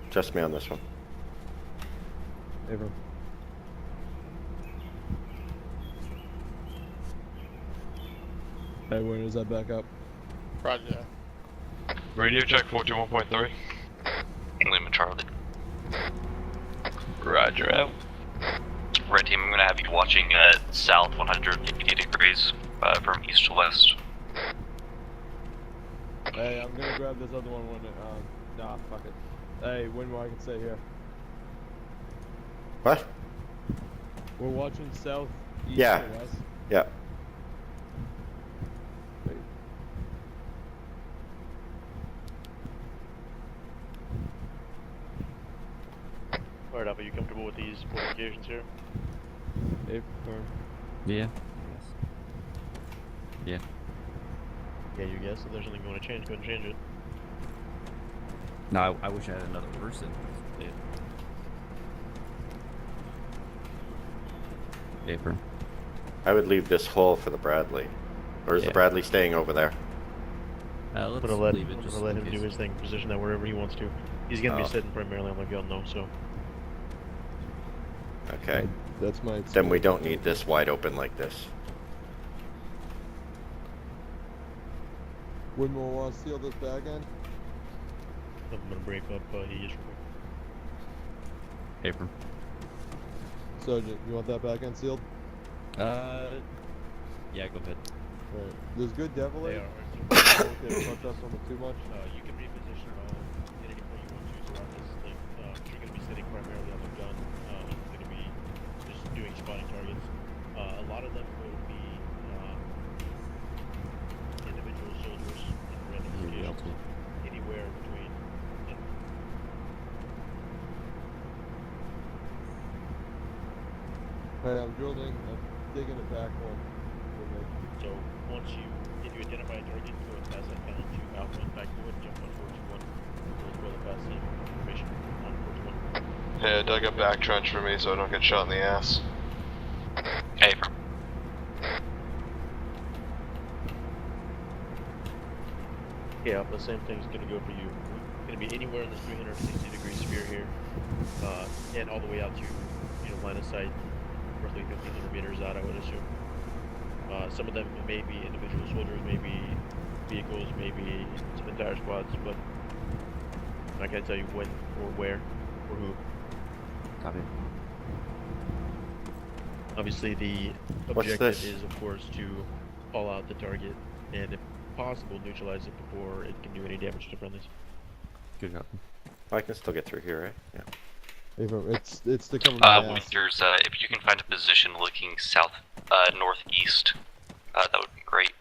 Just me on this one. Abram. Hey, when is that back up? Roger. Radio check 421.3. Lima Charlie. Roger out. Red team, I'm gonna have you watching south 150 degrees from east to west. Hey, I'm gonna grab this other one when nah, fuck it. Hey, Windmoor, I can stay here. What? We're watching south, east, Yeah. and west. Yeah. Wait. Alright, Alpha, you comfortable with these fortifications here? Abe, or yeah. Yeah. Yeah, you guess. If there's something you want to change, go ahead and change it. No, I wish I had another person. Paper. I would leave this hole for the Bradley. Or is the Yeah. Bradley staying over there? Let's I'm gonna let, leave it I'm just gonna let in him do case. his thing, position that wherever he wants to. He's gonna be Oh. sitting primarily on the gun though, so. Okay. that's my. Then we don't need this wide open like this. Windmoor wants to seal this bag in. I'm gonna break up he is. Paper. Sergeant, you want that back end sealed? Yeah, go ahead. Right. There's good devil They egg. are. Don't get fucked up on it too much. You can reposition it all at any point you want to throughout this thing. You're going to be sitting primarily on the gun. It's going to be just doing spotting targets. A lot of them will be individual soldiers in random locations. Anywhere between. Hey, I'm drilling. I'm digging a back one. So once if you identify a target, go and pass that down to Alpha and back to it, jump on 421. We'll go and pass the information on 421. Hey, I dug a back trench for me so I don't get shot in the ass. Hey, from Yeah, the same thing's gonna go for you. Gonna be anywhere in this 360 degree sphere here, and all the way out to, line of sight, roughly 1,500 meters out, I would assume. Some of them may be individual soldiers, maybe vehicles, maybe some entire squads, but I'm not gonna tell you when or where or who. Copy. Obviously, the What's objective this? is, of course, to call out the target and, if possible, neutralize it before it can do any damage to friendlies. Good job. I can still get through here, right? Yeah. It's to cover my ass. Winters, if you can find a position looking south, northeast, that would be great.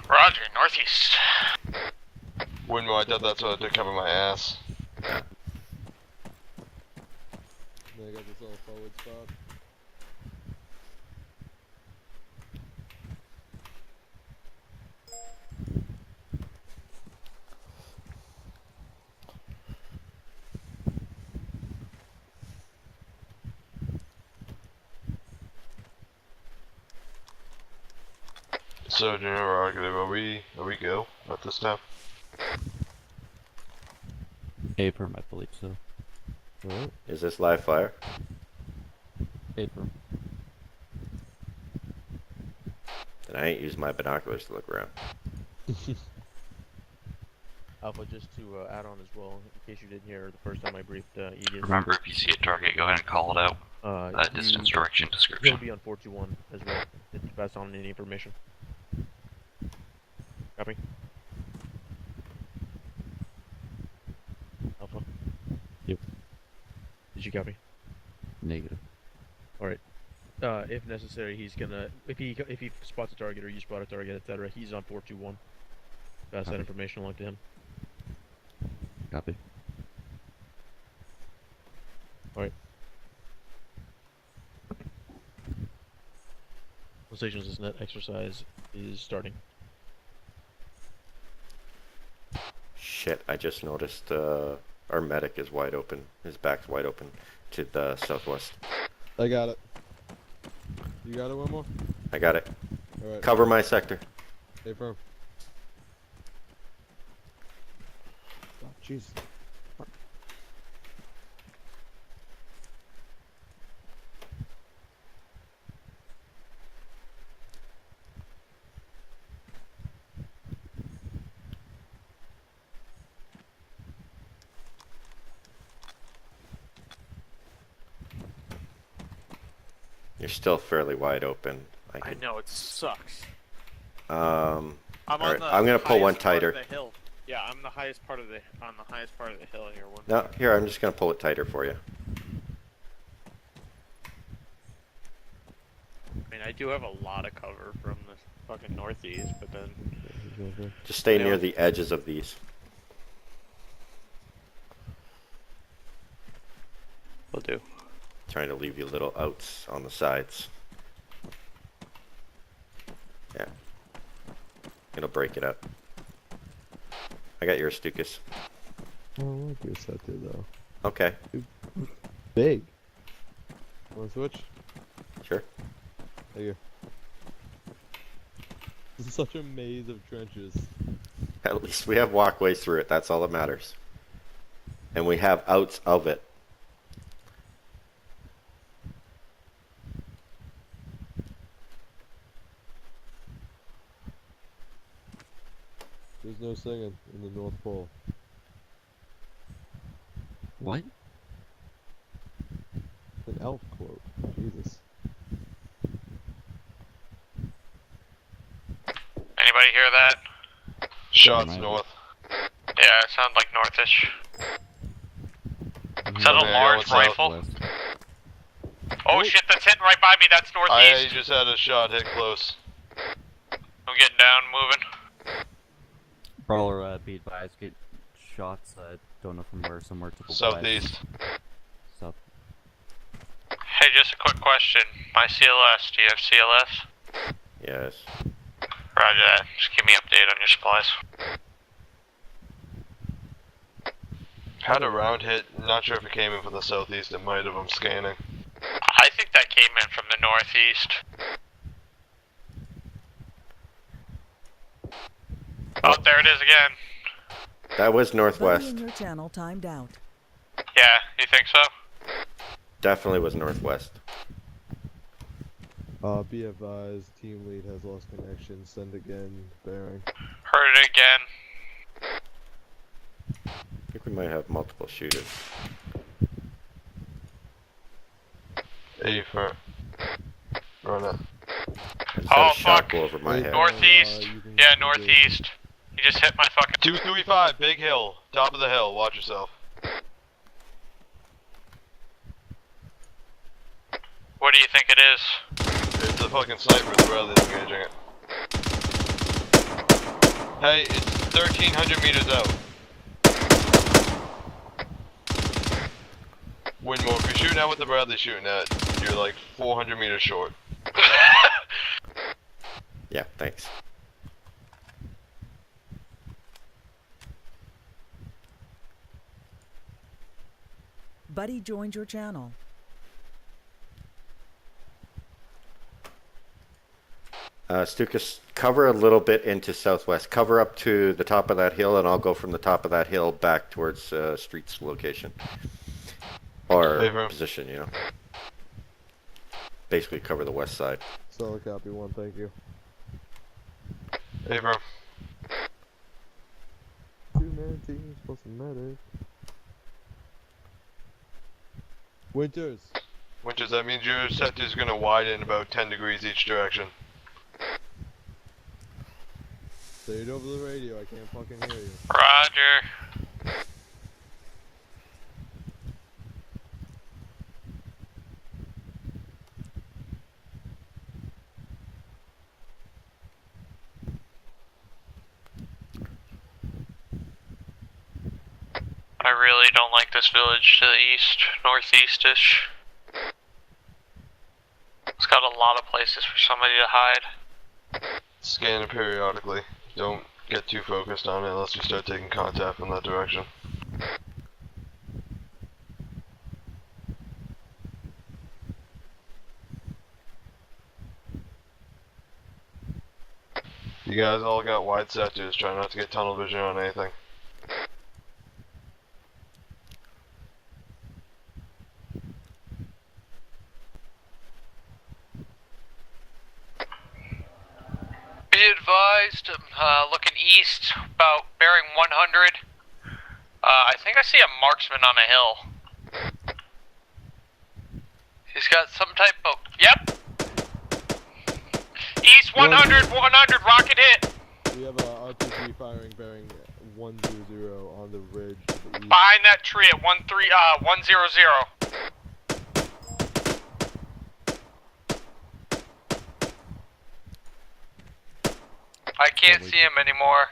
Roger, northeast. Windmoor, I thought that's what I did cover my ass. Then I got this little forward spot. So, Junior Prerogative, are we go at this time? Abram, I believe so. Alright. Is this live fire? Abram. Then I ain't using my binoculars to look around. Alpha, just to add on as well, in case you didn't hear the first time I briefed Aegis. Remember, if you see a target, go ahead and call it out. Distance, direction, He'll description. be on 421 as well, if you pass on any information. Copy. Alpha. Yep. Did you copy? Negative. Alright. If necessary, he's gonna if he spots a target or you spot a target, etc., he's on 421. Pass that Copy. information along to him. Copy. Alright. Stations this net exercise is starting. Shit, I just noticed our medic is wide open. His back's wide open to the southwest. I got it. You got it, Windmoor? I got it. Alright. Cover my sector. Stay firm. Oh, jeez. You're still fairly wide open. I know it sucks. I'm I'm Alright, on the I'm gonna pull one highest part tighter. of the hill. Yeah, I'm the highest part of the highest part of the hill here. No, here, I'm just gonna pull it tighter for you. I mean, I do have a lot of cover from the fucking northeast, but then Just stay Yeah. near the edges of these. will do. Trying to leave you little outs on the sides. Yeah. It'll break it up. I got your Stukas. Oh, I like your set too, though. Okay, Big. Wanna switch? sure. Thank you. This is such a maze of trenches. At least we have walkways through it, that's all that matters. And we have outs of it. There's no singing in the North Pole. What? An elf quote. Jesus. Anybody hear that? Shots Might be. north. Yeah, it sounds like northish. Is that a Okay, large going rifle? West. Oh shit, that's hitting right by me, that's northeast. I just had a shot hit close. I'm getting down, moving. Brawler, be advised, get shots, don't know from where, somewhere to the Southeast. west. South. Hey, just a quick question. My CLS, do you have CLS? Yes. Roger that. Just give me an update on your supplies. Had a round hit. Not sure if it came in from the southeast. It might have. I'm scanning. I think that came in from the northeast. Oh, there it is again. That was Buddy northwest. in your channel timed out. Yeah, you think so? Definitely was northwest. Be advised, team lead has lost connection. Send again, bearing. Heard it again. I think we might have multiple shooters. A for. Run it. I just had a shot go over my Wait, head. Northeast. you can Yeah, engage. northeast. You just hit my fucking. 235, big hill. Top of the hill. Watch yourself. What do you think it is? It's the fucking sniper. They're rather engaging it. Hey, it's 1,300 meters out. Windmoor, if you're shooting at what the Bradley's shooting at, you're like 400 meters short. Yeah, thanks. Buddy joined your channel. Stukas, cover a little bit into southwest. Cover up to the top of that hill, and I'll go from the top of that hill back towards Street's location. Or Favor. position, you know. Basically cover the west side. Solid copy 1, thank you. Hey, bro. 2-man teams plus a medic. Winters. Winters, that means your sector's gonna widen about 10 degrees each direction. Say it over the radio, I can't fucking hear you. Roger. I really don't like this village to the east, northeast-ish. It's got a lot of places for somebody to hide. Scan it periodically. Don't get too focused on it unless you start taking contact from that direction. You guys all got wide sectors, try not to get tunnel vision on anything. Be advised, looking east, about bearing 100. I think I see a marksman on a hill. He's got some type of... Yep! East 100, 100, rocket hit! We have a RPG firing bearing 100 on the ridge to the east. Behind that tree at 100. I can't see him anymore.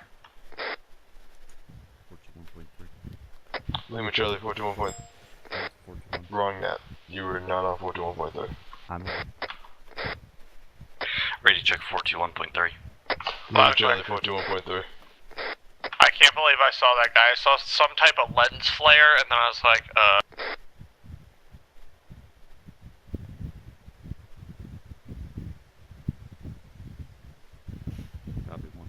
41.3. Lima Charlie 421. 41. Wrong net. You were not on 421.3. I'm Ready to check 421.3. Lima Charlie 421.3. I can't believe I saw that guy. I saw some type of lens flare, and then I was like, Copy 1.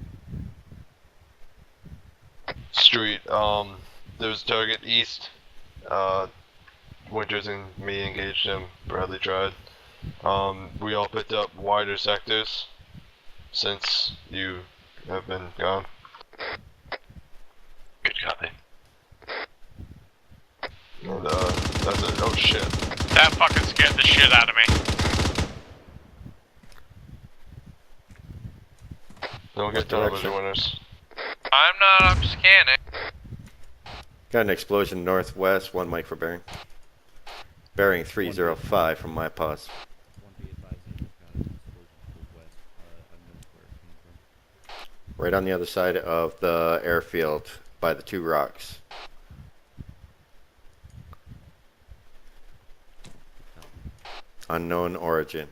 Street, there was a target east. Winters and me engaged him. Bradley tried. We all picked up wider sectors since you have been gone. good copy. And, that's it. Oh shit. That fucking scared the shit out of me. Don't get tunnel vision winners. I'm not, I'm scanning. Got an explosion northwest, 1 mic for bearing. Bearing 305 from my pause. 1 be advised, I just got an explosion to the west, unknown where it came from. Right on the other side of the airfield by the 2 rocks. Unknown origin.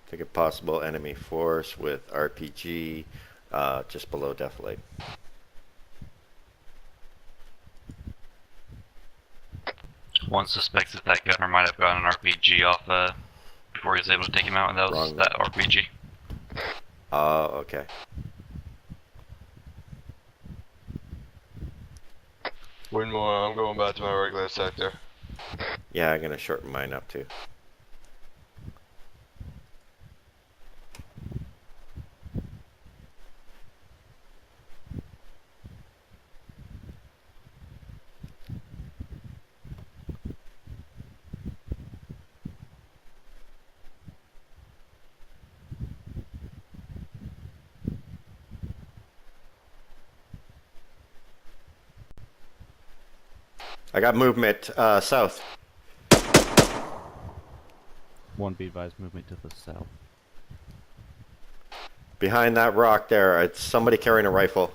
Take a possible enemy force with RPG just below Deflate. One suspects that gunner might have gotten an RPG off before he was able to take him out, and that was Wrong. that RPG. Okay. Windmoor, I'm going back to my regular sector. Yeah, I'm gonna shorten mine up too. I got movement south. One, be advised, movement to the south. Behind that rock there, it's somebody carrying a rifle.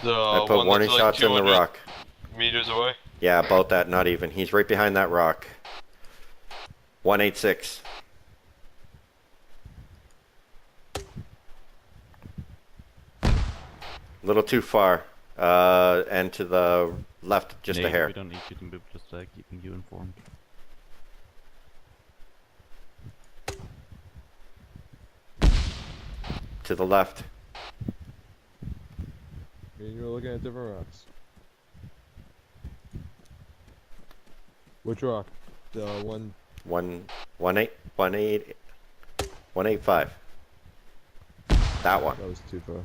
The I put one warning that's like shots in the 200 rock. meters away. Yeah, about that, not even. He's right behind that rock. 186. A little too far. And to the left, just a Nate, hair. We don't need you to move, just keeping you informed. To the left. And you were looking at different rocks. Which rock? The one. 185. That one. That was too far.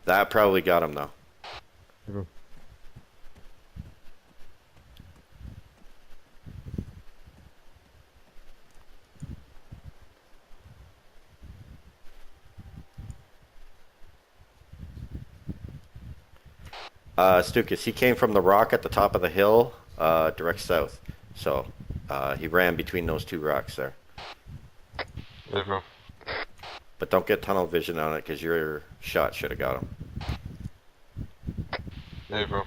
That probably got him though. Okay. Stukas, he came from the rock at the top of the hill, direct south. So, he ran between those two rocks there. Hey, bro. But don't get tunnel vision on it, because your shot should have got him. Hey, bro.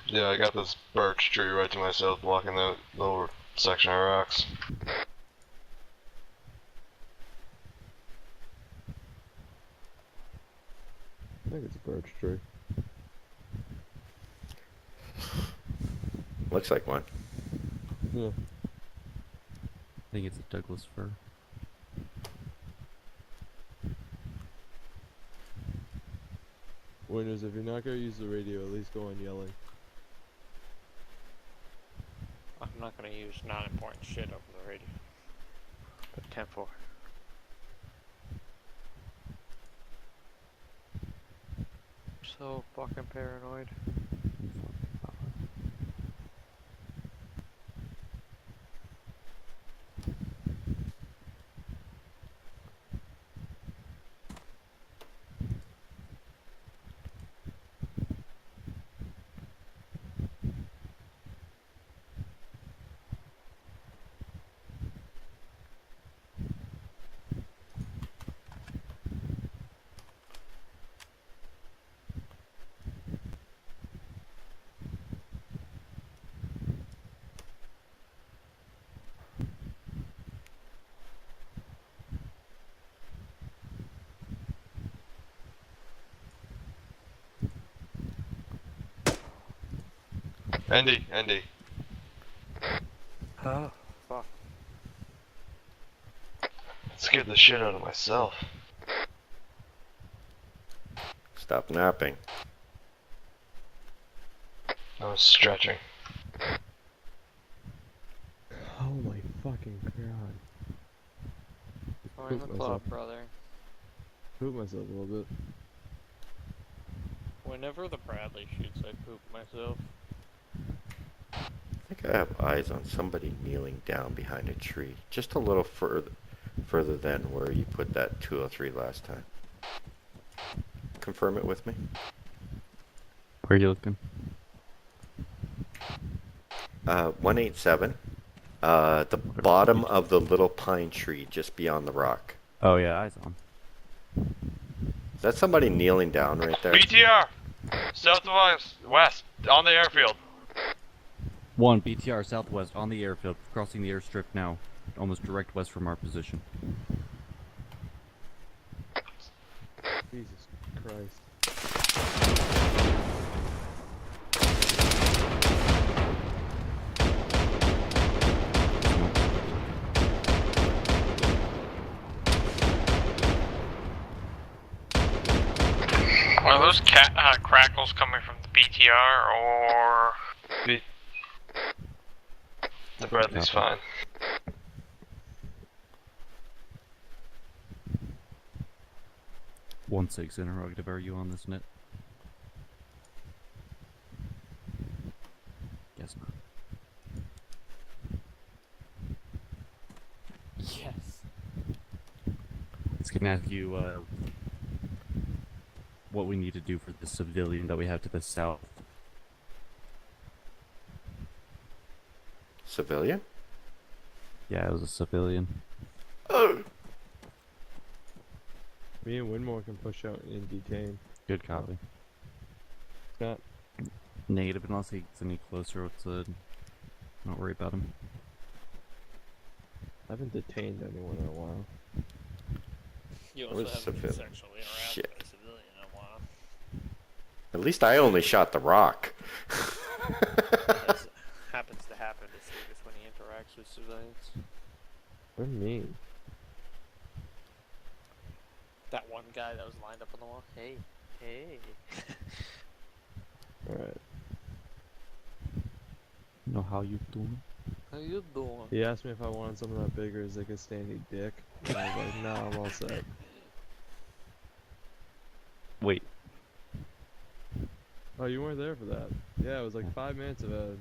Yeah, I got this birch tree right to my south, blocking that lower section of rocks. I think it's a birch tree. Looks like one. Yeah. I think it's a Douglas fir. Winners, if you're not gonna use the radio, at least go on yelling. I'm not gonna use non-important shit over the radio. But 10-4. So fucking paranoid. Andy. Oh, fuck. Scared the shit out of myself. Stop napping. I was stretching. Oh my fucking god. Join the Poop club, myself. brother. Poop myself a little bit. Whenever the Bradley shoots, I poop myself. I think I have eyes on somebody kneeling down behind a tree. Just a little further than where you put that 203 last time. Confirm it with me. Where are you looking? 187. The bottom of the little pine tree just beyond the rock. Oh yeah, eyes on. Is that somebody kneeling down right there? BTR! West, on the airfield. 1, BTR southwest on the airfield, crossing the airstrip now, almost direct west from our position. Jesus Christ. Are those crackles coming from the BTR or? The Bradley's fine. One 6 interrogative, are you on this net? Guess not. Yes. It's gonna ask you what we need to do for the civilian that we have to the south. Civilian? Yeah, it was a civilian. Me and Windmoor can push out and detain. Good copy. Not. Negative, unless he gets any closer, not worry about him. I haven't detained anyone in a while. You Where's also haven't been civilian? sexually harassed Shit. by a civilian in a while. At least I only shot the rock. That happens to happen to Stickers when he interacts with civilians. What do you mean? That one guy that was lined up on the wall. Hey, hey. Alright. Know how you doing? How you doing? He asked me if I wanted something that big or is like a standing dick. And I was like, nah, I'm all set. Wait. Oh, you weren't there for that. Yeah, it was like 5 minutes of a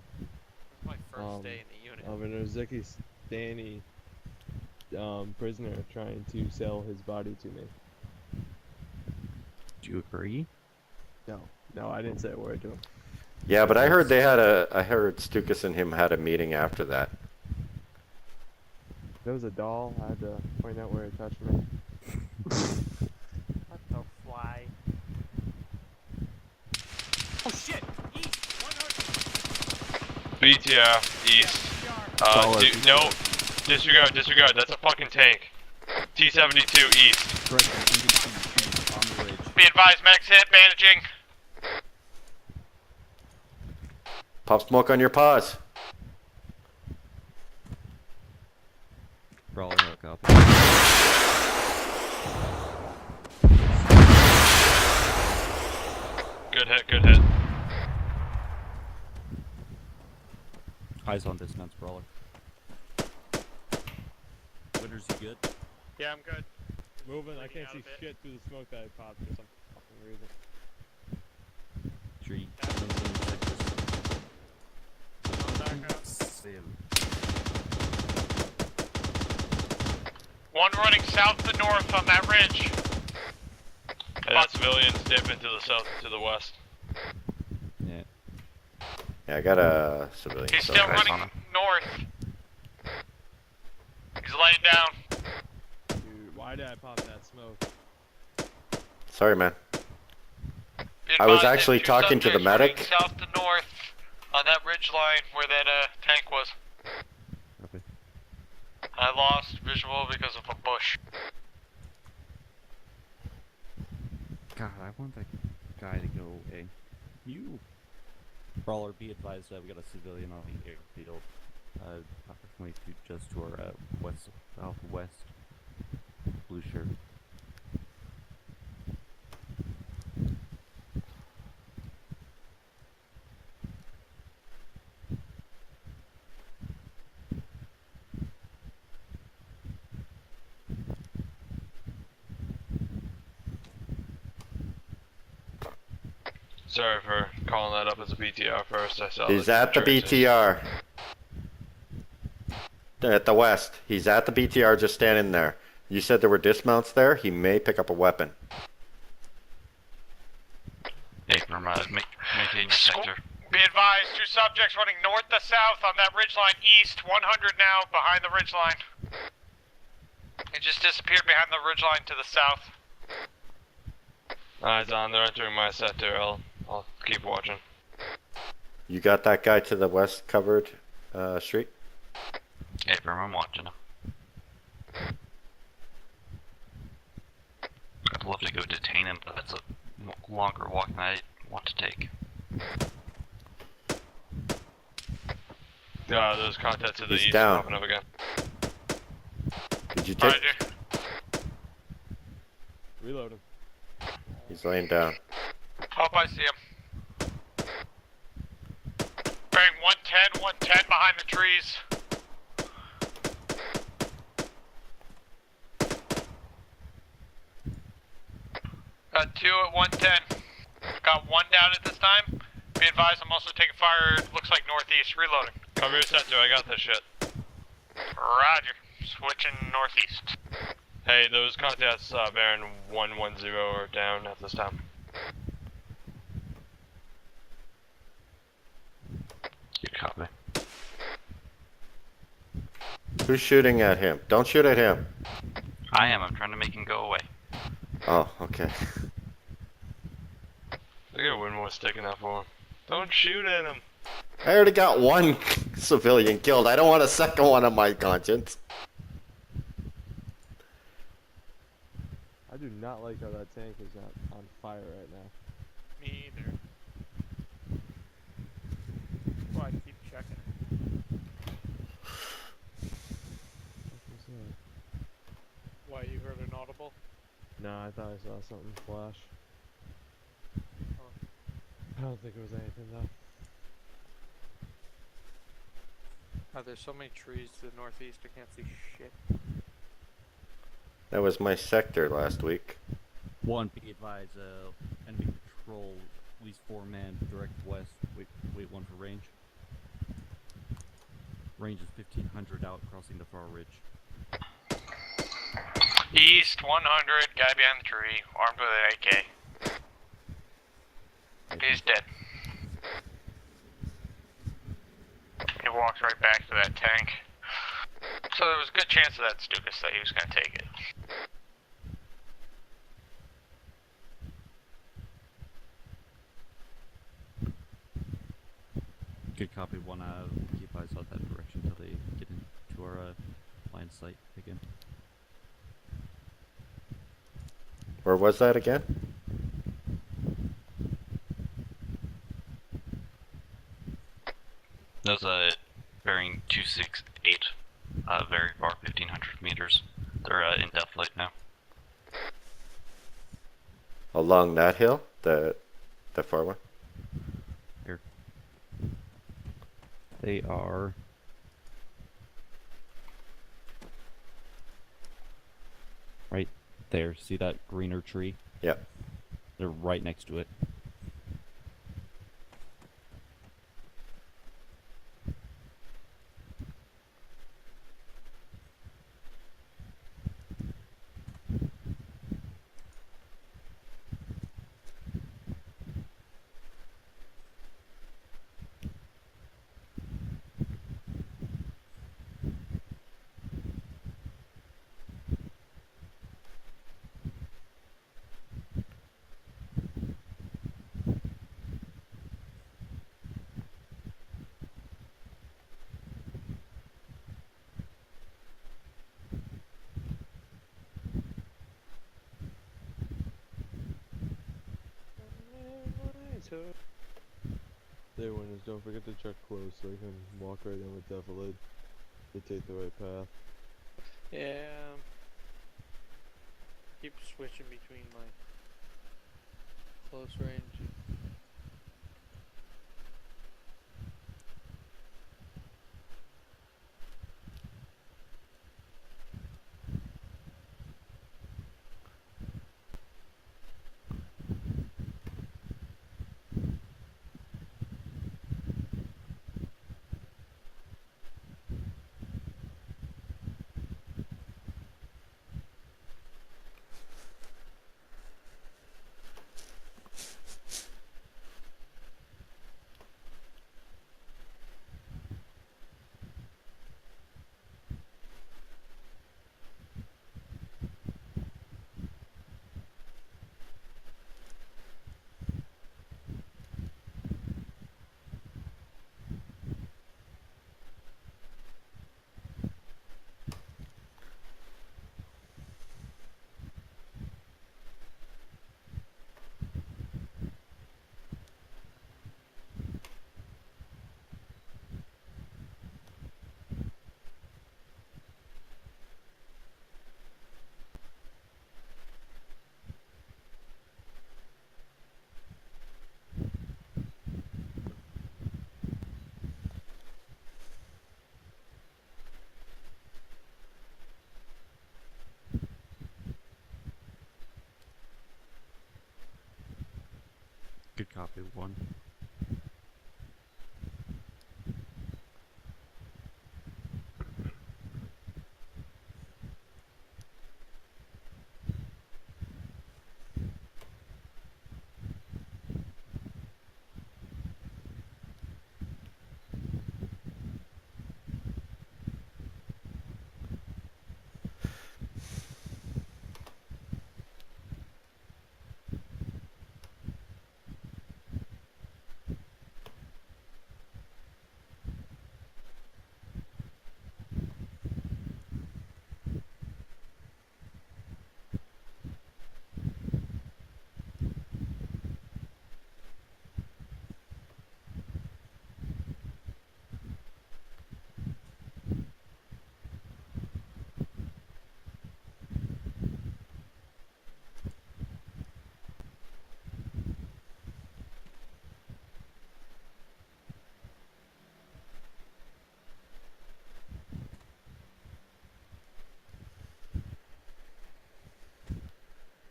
My first day in the unit. of an Uzbekistani prisoner trying to sell his body to me. Do you agree? No, I didn't say a word to him. Yeah, but I heard I heard Stukas and him had a meeting after that. There was a doll. I had to point out where it touched me. What the fly? Oh shit! East! 100! BTR, east. No, disregard, that's a fucking tank. T-72 east. Correct. On the ridge. Be advised, max hit, bandaging. Pop smoke on your paws. Brawler hook up. Good hit. Eyes on distance, Brawler. Winners, you good? Yeah, I'm good. Moving, I Leaning can't out see a bit. shit through the smoke that I popped for some fucking reason. Tree. One running south to north on that ridge. And the civilians dip into the south to the west. Yeah. Yeah, I got a civilian. He's so still nice. running north. He's laying down. Dude, why did I pop that smoke? Sorry, man. Be I was advised, actually two talking to the subjects running medic. South to north on that ridge line where that tank was. Okay. I lost visual because of a bush. God, I want that guy to go away. You. Brawler, be advised that we got a civilian on the airfield. Approximately just to our west, southwest. Blue shirt. Sorry for calling that up as a BTR first. I saw He's the at the transition. BTR. At the west. He's at the BTR just standing there. You said there were dismounts there. He may pick up a weapon. Maintain your sector. Be advised, two subjects running north to south on that ridgeline east, 100 now, behind the ridgeline. He just disappeared behind the ridgeline to the south. Eyes on, they're entering my sector. I'll keep watching. You got that guy to the west covered street? Abram, I'm watching him. I'd love to go detain him, but that's a longer walk than I want to take. There's contact to the He's east down. popping up again. Did you take? Roger. Reload him. He's laying down. Hope I see him. Bearing 110 behind the trees. Got two at 110. Got one down at this time. Be advised, I'm also taking fire, looks like northeast, reloading. Cover your sector, I got this shit. Roger. Switching northeast. Hey, those contacts bearing 110 are down at this time. Good copy. Who's shooting at him? Don't shoot at him. I am. I'm trying to make him go away. Oh, okay. Look at Windmoor sticking up for him. Don't shoot at him. I already got one civilian killed. I don't want a second one on my conscience. I do not like how that tank is on fire right now. Me either. Well, I keep checking. What's that? Why, you heard an audible? No, I thought I saw something flash. Oh. I don't think it was anything though. There's so many trees to the northeast, I can't see shit. That was my sector last week. One, be advised, enemy patrol, at least 4 men, direct west, wait 1 for range. Range is 1500 out, crossing the far ridge. East 100, guy behind the tree, armed with an AK. He's dead. He walks right back to that tank. So there was a good chance of that Stukas that he was going to take it. Good copy. One, keep eyes on that direction until they get into our line of sight again. Where was that again? That was bearing 268, very far, 1500 meters. They're in depth light now. Along that hill? The far one? Here. They are... right there. See that greener tree? Yeah. They're right next to it. There, winners, don't forget to check close so you can walk right in with Defilid. They take the right path. Yeah. Keep switching between my close range. Good copy. 1.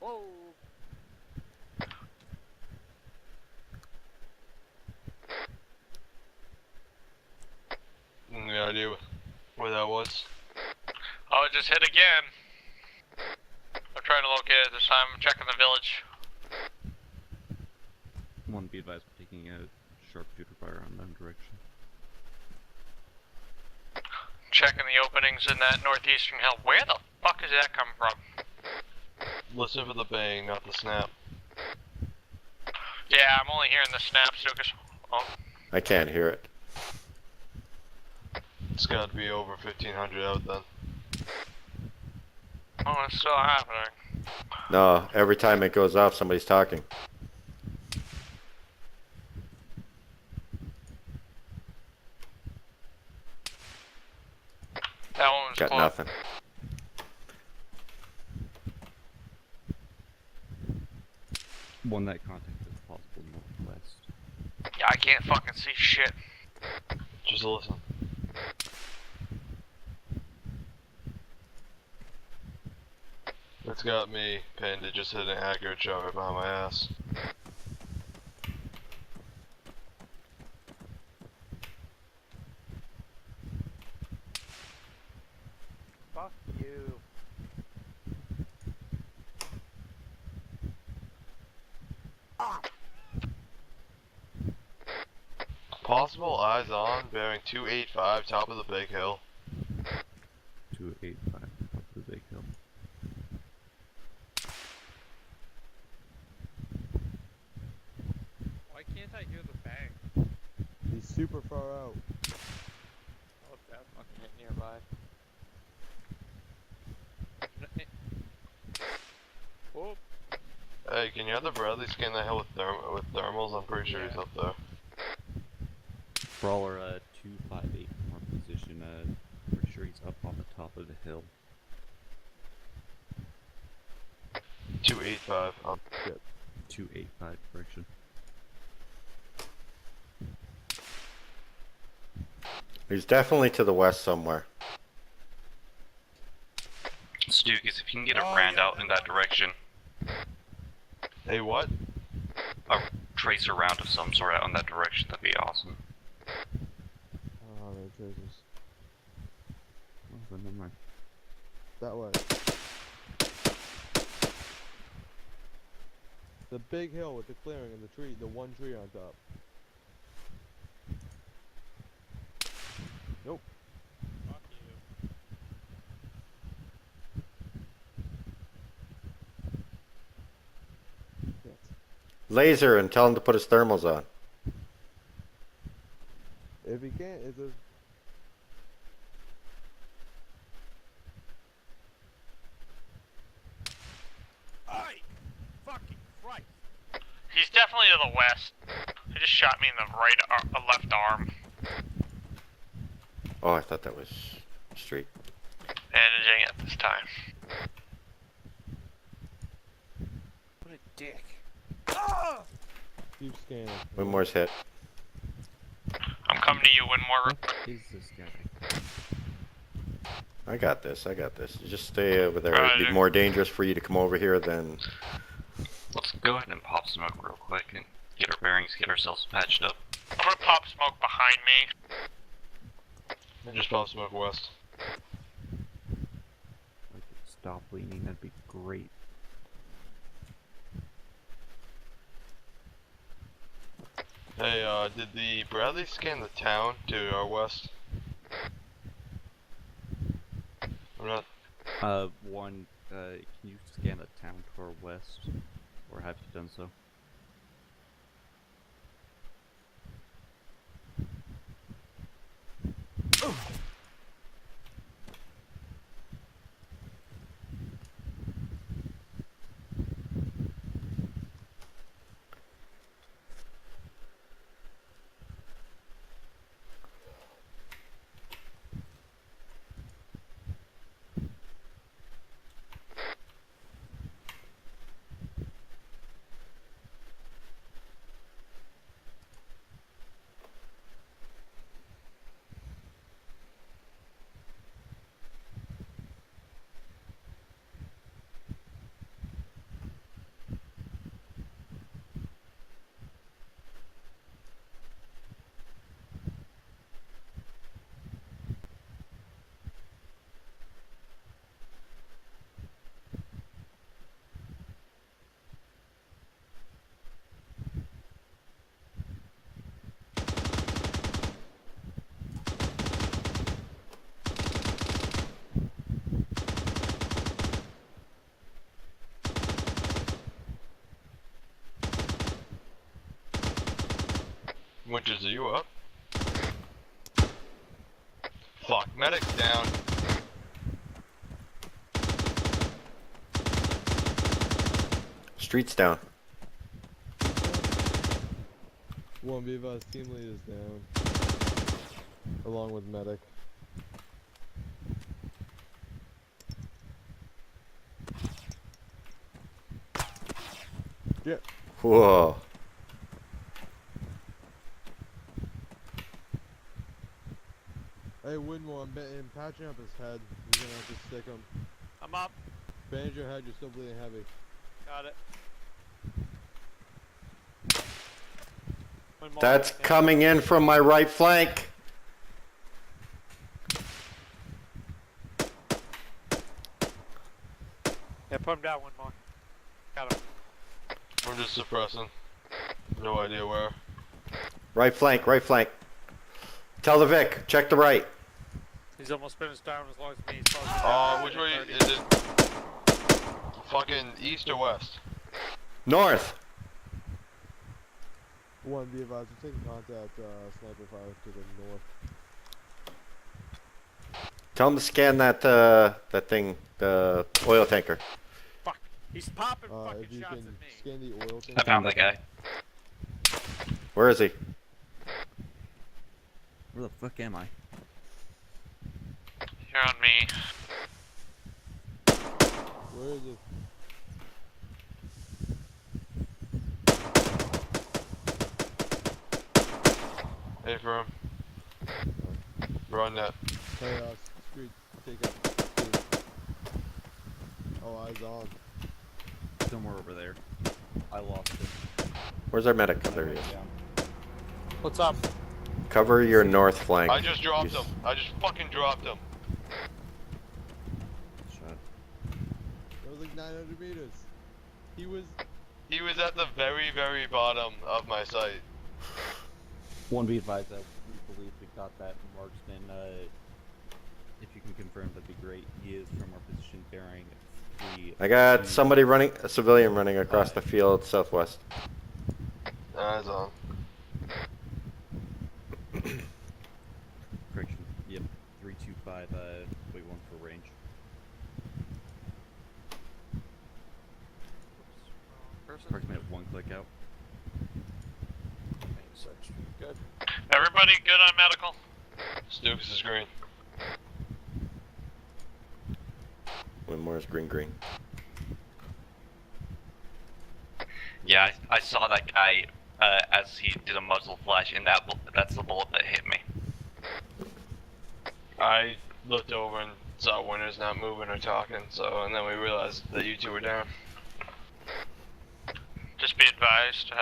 Whoa! Any idea where that was? Oh, it just hit again. I'm trying to locate it this time. I'm checking the village. One, be advised, we're taking a sharpshooter fire on that direction. Checking the openings in that northeastern hill. Where the fuck is that coming from? Listen for the bang, not the snap. Yeah, I'm only hearing the snaps, Lucas. Oh, I can't hear it. It's got to be over 1500 out then. oh, it's still happening. No, every time it goes off, somebody's talking. That one was Got close. nothing. One, that contact is possible northwest. Yeah, I can't fucking see shit. Just listen. It's got me pinned. It just hit an accurate shot right behind my ass. Fuck you. Possible eyes on, bearing 285, top of the big hill. 285 up the big hill. Why can't I hear the bang? He's super far out. Oh, that fucking hit nearby. Oh, Hey, can you have the Bradley scan that hill with thermals? I'm pretty sure he's up there. Brawler, 258 more position, pretty sure he's up on the top of the hill. 285. Shit. 285, correction. He's definitely to the west somewhere. Stukas, if you can get a brand out in that direction, Hey, what? a tracer round of some sort out in that direction, that'd be awesome. Oh, no tracers. Oh, then never mind. That way. The big hill with the clearing and the tree, the one tree on top. Nope. fuck you. Shit. Laser and tell him to put his thermals on. If he can't, it's a... Fucking Christ. He's definitely to the west. He just shot me in the left arm. Oh, I thought that was straight. Managing it this time. What a dick. Keep scanning. Windmoor's hit. I'm coming to you, Windmoor. What is this guy? I got this. I got this. Just stay over there. It'd be Roger. more dangerous for you to come over here than. Let's go ahead and pop smoke real quick and get our bearings, get ourselves patched up. I'm gonna pop smoke behind me. And just pop smoke west. Like, stop leaning, that'd be great. Hey, did the Bradley scan the town to our west? I'm not. One, can you scan the town to our west? Or have you done so? Witches, are you up? Fuck, medic's down. Streets down. One Viva's team lead is down. Along with medic. Yeah. Whoa. Hey, Windmoor, I'm patching up his head. You're gonna have to stick him. I'm up. Bandage your head, you're still bleeding heavy. Got it. Windmoor, That's okay. coming in from my right flank. Yeah, put him down one more. Got him. I'm just suppressing. No idea where. Right flank, right flank. Tell the Vic, check the right. He's almost finished down as long as me. He's probably down Which at way 30. is it? Fucking east or west? North. One Viva's, we're taking contact, sniper fire to the north. Tell him to scan that thing, the oil tanker. Fuck. He's popping If fucking you shots can at me. scan the oil tank. I found that guy. Where is he? Where the fuck am I? You're on me. Where is it? Hey, firm. Run that. Hey, street, take it. Oh, eyes on. Somewhere over there. I lost it. Where's our medic? Oh, there he is. What's up? Cover your north flank. I just dropped You him. I just fucking dropped him. Shot. That was like 900 meters. He was at the very, very bottom of my sight. One be advised that we believe we got that marksman. If you can confirm, that'd be great. He is from our position bearing 3. I got somebody running, a civilian running across the field southwest. Eyes on. Correction. Yep. 325. Wait, 1 for range. Approximate 1 click out. Good. Everybody good on medical? Stooks is green. Windmoor's green. Yeah, I saw that guy as he did a muzzle flash, and that's the bullet that hit me. I looked over and saw Winners not moving or talking, and then we realized that you two were down. Just be advised,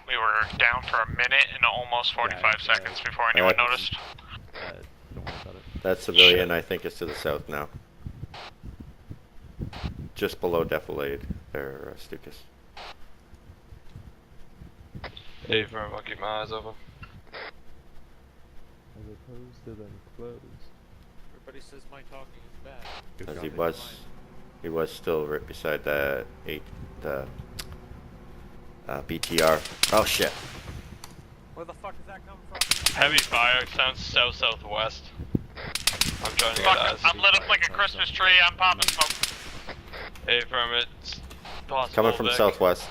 we were down for a minute and almost 45 seconds before anyone noticed. Don't worry about it. That civilian, I think, is to the south now. Just below defilade there, Stukas. Hey, firm, I'll keep my eyes open. as opposed to them closed. Everybody says my talking is bad. Because he was still right beside that BTR. Oh shit. Where the fuck is that coming from? Heavy fire, sounds south-southwest. I'm trying to get eyes. I'm lit up like a Christmas tree, I'm popping smoke. Hey, firm, it's possible. Coming from Vic. southwest.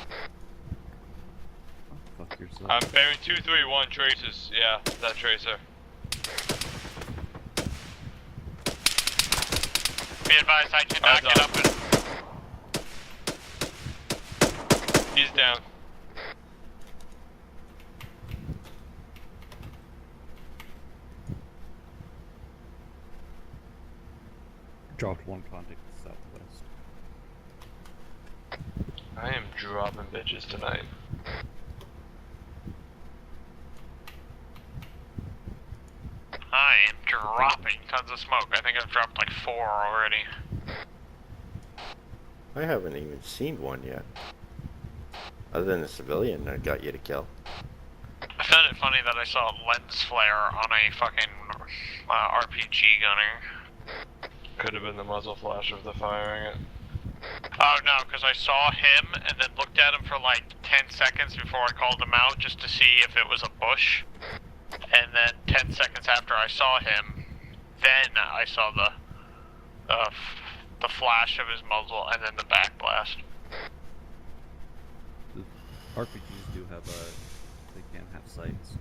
Fuck yourself. I'm bearing 231 traces. Yeah, that tracer. Be advised, I cannot get up and... He's down. Dropped 1 contact southwest. I am dropping bitches tonight. I am dropping tons of smoke. I think I've dropped like 4 already. I haven't even seen one yet. Other than a civilian that got you to kill. I found it funny that I saw a lens flare on a fucking RPG gunner. Could have been the muzzle flash of the firing it. Oh no, because I saw him and then looked at him for like 10 seconds before I called him out just to see if it was a bush. And then 10 seconds after I saw him, then I saw the flash of his muzzle and then the back blast. The RPGs do have they can have sights.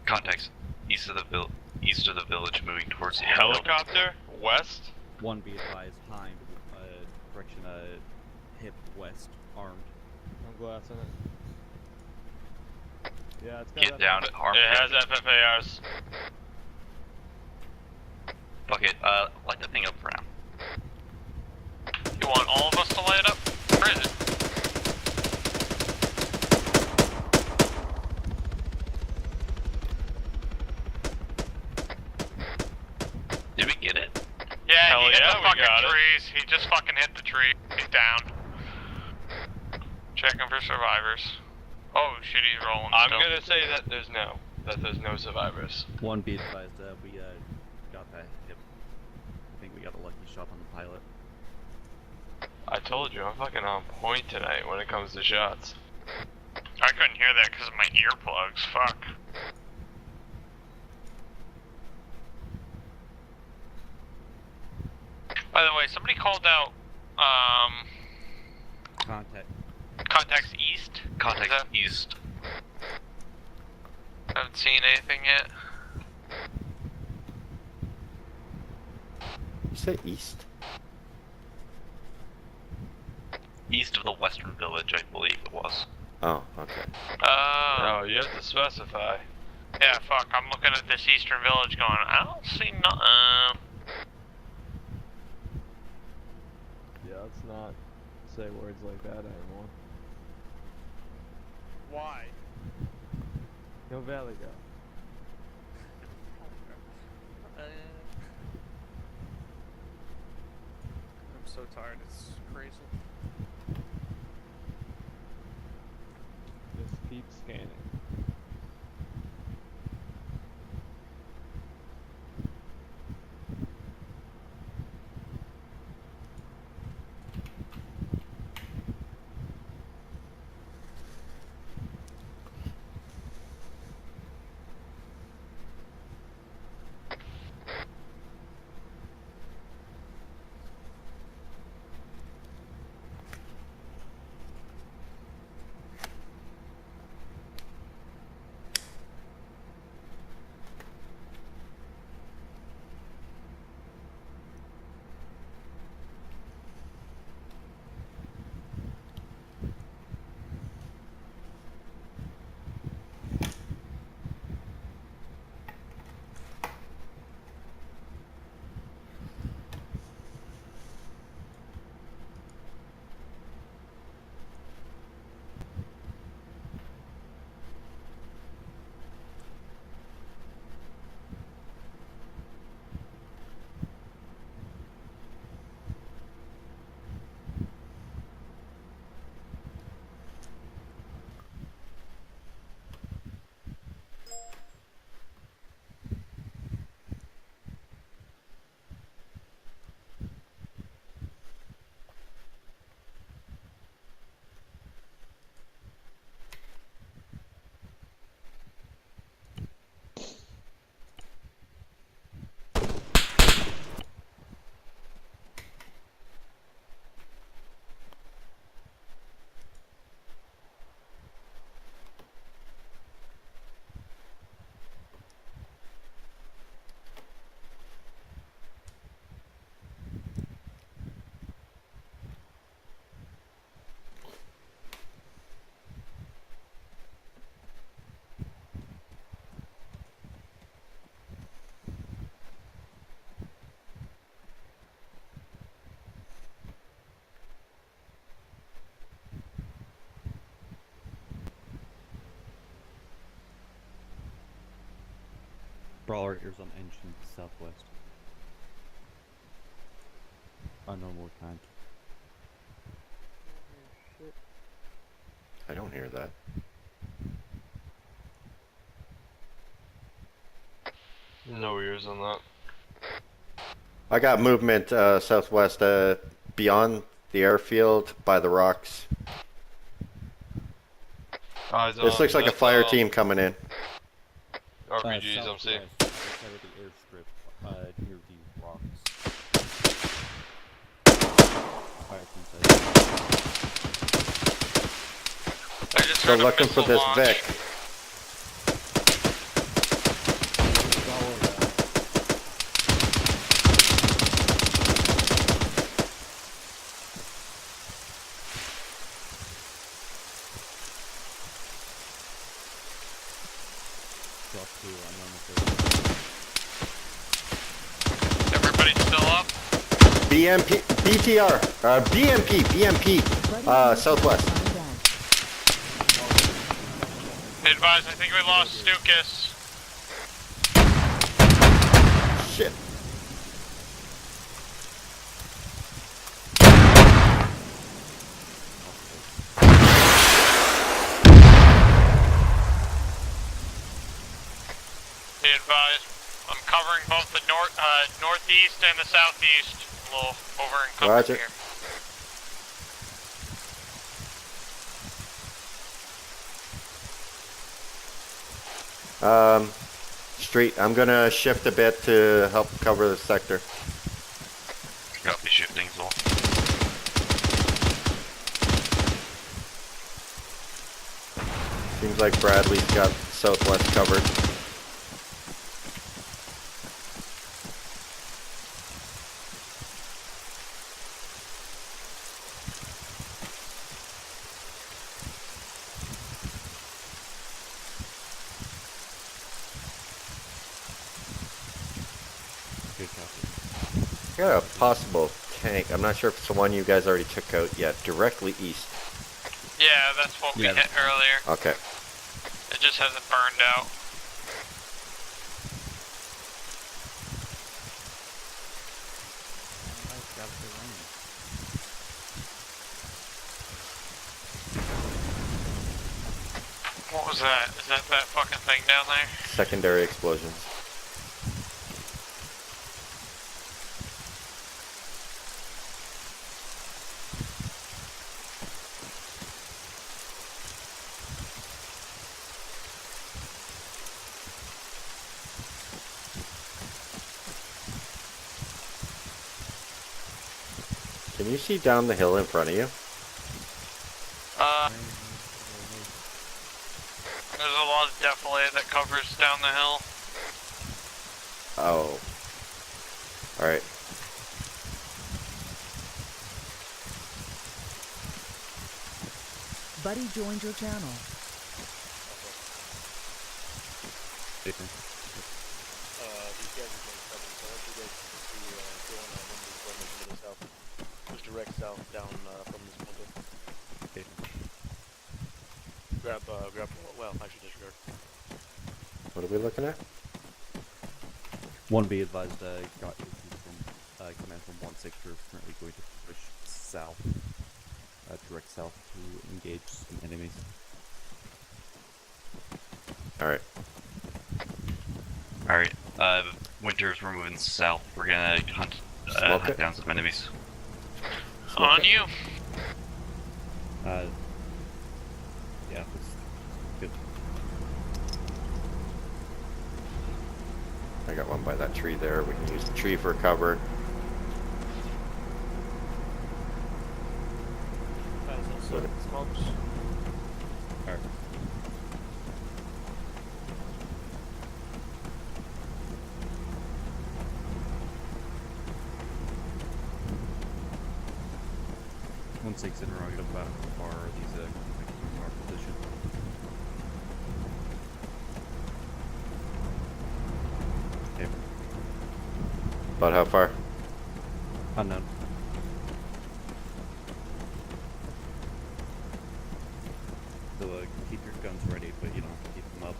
Contacts east of the village, moving towards the Helicopter? West? One be advised, Hind, direction hip west, armed. I'm glassing it. Yeah, it's got Get down at armed. It has FFARs. Fuck it, light that thing up for now. You want all of us to light it up? Where is it? Did we get it? Yeah, Hell he hit yeah, the we fucking got it. trees. He just fucking hit the tree. He's down. Checking for survivors. Oh shit, he's rolling I'm still. gonna say that there's no survivors. One be advised, we got that hip. I think we got a lucky shot on the pilot. I told you, I'm fucking on point tonight when it comes to shots. I couldn't hear that because of my earplugs. Fuck. By the way, somebody called out, Contact. contacts east. Contact Is that- east. Haven't seen anything yet. You say east? East of the western village, I believe it was. Oh, okay. No, you have to specify. Yeah, fuck, I'm looking at this eastern village going, I don't see nothing. Yeah, let's not say words like that anymore. Why? No Valley guy. I'm so tired, it's crazy. Just keep scanning. Brawler ears on engine southwest. Unknown what kind. I don't hear that. no ears on that. I got movement southwest beyond the airfield by the rocks. Eyes This on, looks like a that's fire all. team coming in. RPGs, I'm seeing. southwest, outside of the airstrip, near the rocks. Fire team says. I just Still heard a looking for missile this launch. Vic. Drop to unknown if Everybody still up? BMP, BTR, BMP, BMP, southwest. Be advised, I think we lost Stukas. Shit. Be advised, I'm covering both the northeast and the southeast. A little over encumbered Roger. here. Street. I'm gonna shift a bit to help cover the sector. Copy shifting as well. Seems like Bradley's got southwest covered. good copy. I got a possible tank. I'm not sure if it's the one you guys already took out yet. Directly east. Yeah, that's what we Yeah. hit earlier. Okay. It just hasn't burned out. What was that? Is that fucking thing down there? Secondary explosions. Can you see down the hill in front of you? There's a lot of defilade that covers down the hill. Oh. Alright. Buddy joined your channel. Paper. These guys are getting covered, so I want you guys to see going on Windmoor formation to the south. Just direct south down from this window. Grab, well, actually disregard. What are we looking at? One be advised, got issues from command from 1-6. We're currently going to push south, direct south to engage some enemies. Alright. Alright, Winters, we're moving south. We're gonna hunt it. down some enemies. On you. Yeah, it's good. I got one by that tree there. We can use the tree for cover. Guys, also smokes. Alright. Once they interrogated about how far are these from our position. Okay. About how far? Unknown. So keep your guns ready, but you don't have to keep them up.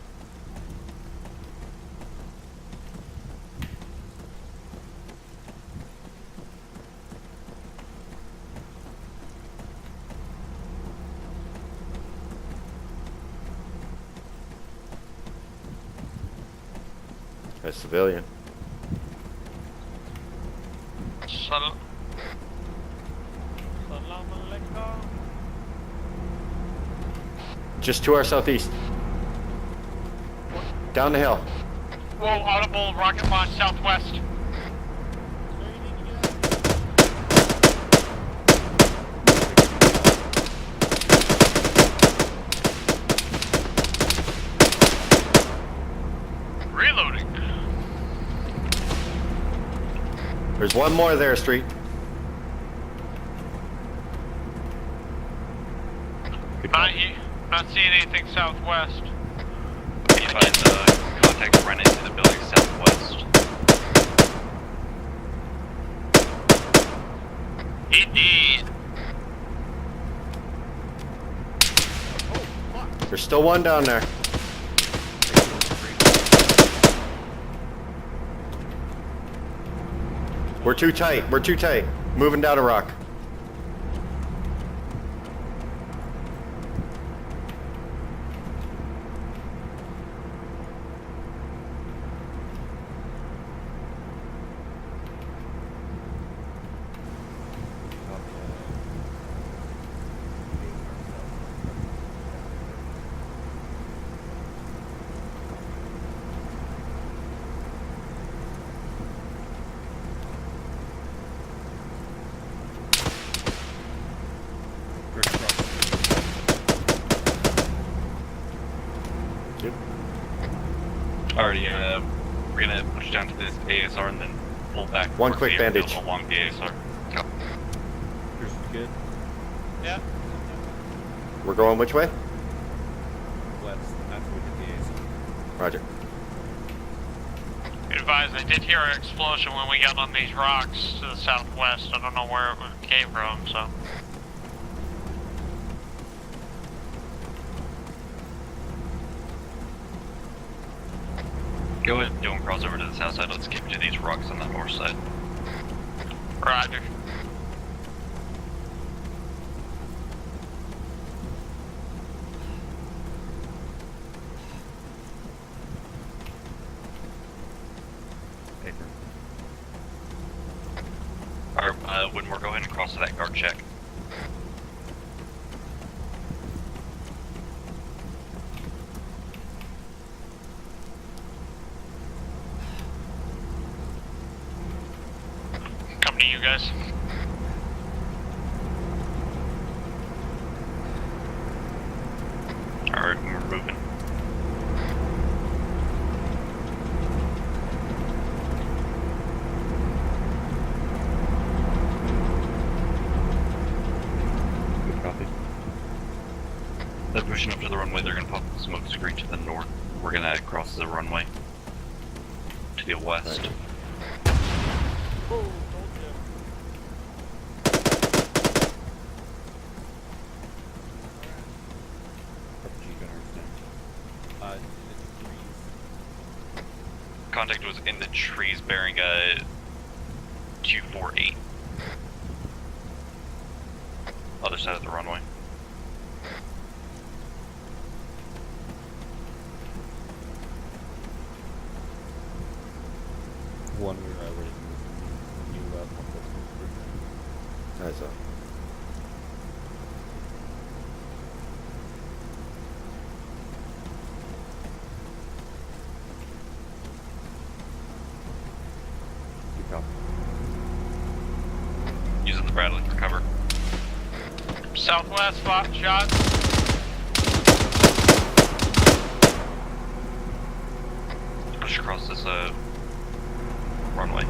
A civilian. Salam alaikum. Just to our southeast. Down the hill. Whoa, audible rocket launch southwest. Reloading. There's one more there, Street. Not seeing anything southwest. Be advised, contacts ran into the building southwest. Indeed. There's still one down there. We're too tight. We're too tight. Moving down a rock. Alrighty, we're gonna push down to this ASR and then pull back. One towards quick the airfield bandage. along the ASR. Copy. Yours is good. Yeah. We're going which way? West. After we hit the ASR. Roger. Be advised, I did hear an explosion when we got on these rocks to the southwest. I don't know where it came from, so. Go ahead, don't cross over to the south side. Let's keep to these rocks on the north side. Roger. Paper. Alright, Windmoor, go ahead and cross to that guard check. Come to you guys. Alright, we're moving. Good copy. They're pushing up to the runway. They're gonna pop the smoke screen to the north. We're gonna cross the runway to the west. RPG gunner down. It's trees. Contact was in the trees bearing a 248. Other side of the runway. One we were already moving. You That's all. Good copy. Using the Bradley for cover. Southwest, lock shot. Push across this runway.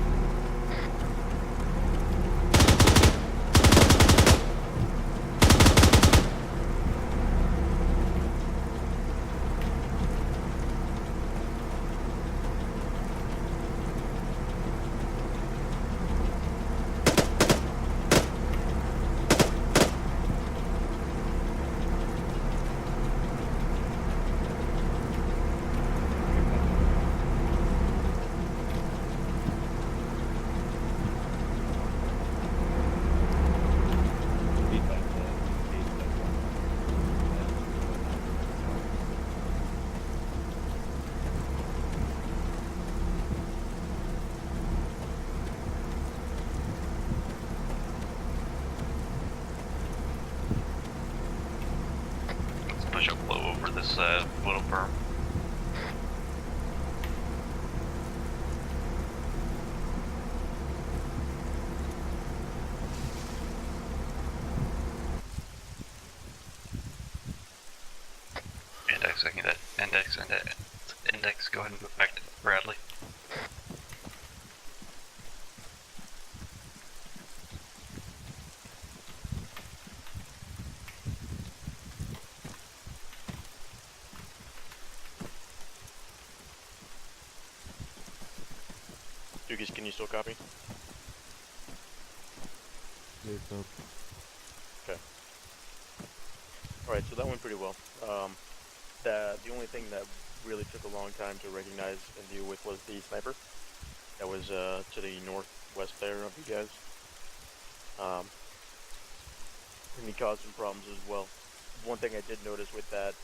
ahead and move back to Bradley. Doogies, can you still copy? Yeah, so Okay. Alright, so that went pretty well. The only thing that really took a long time to recognize and deal with was the sniper. That was to the northwest there of you guys. And he caused some problems as well. One thing I did notice with that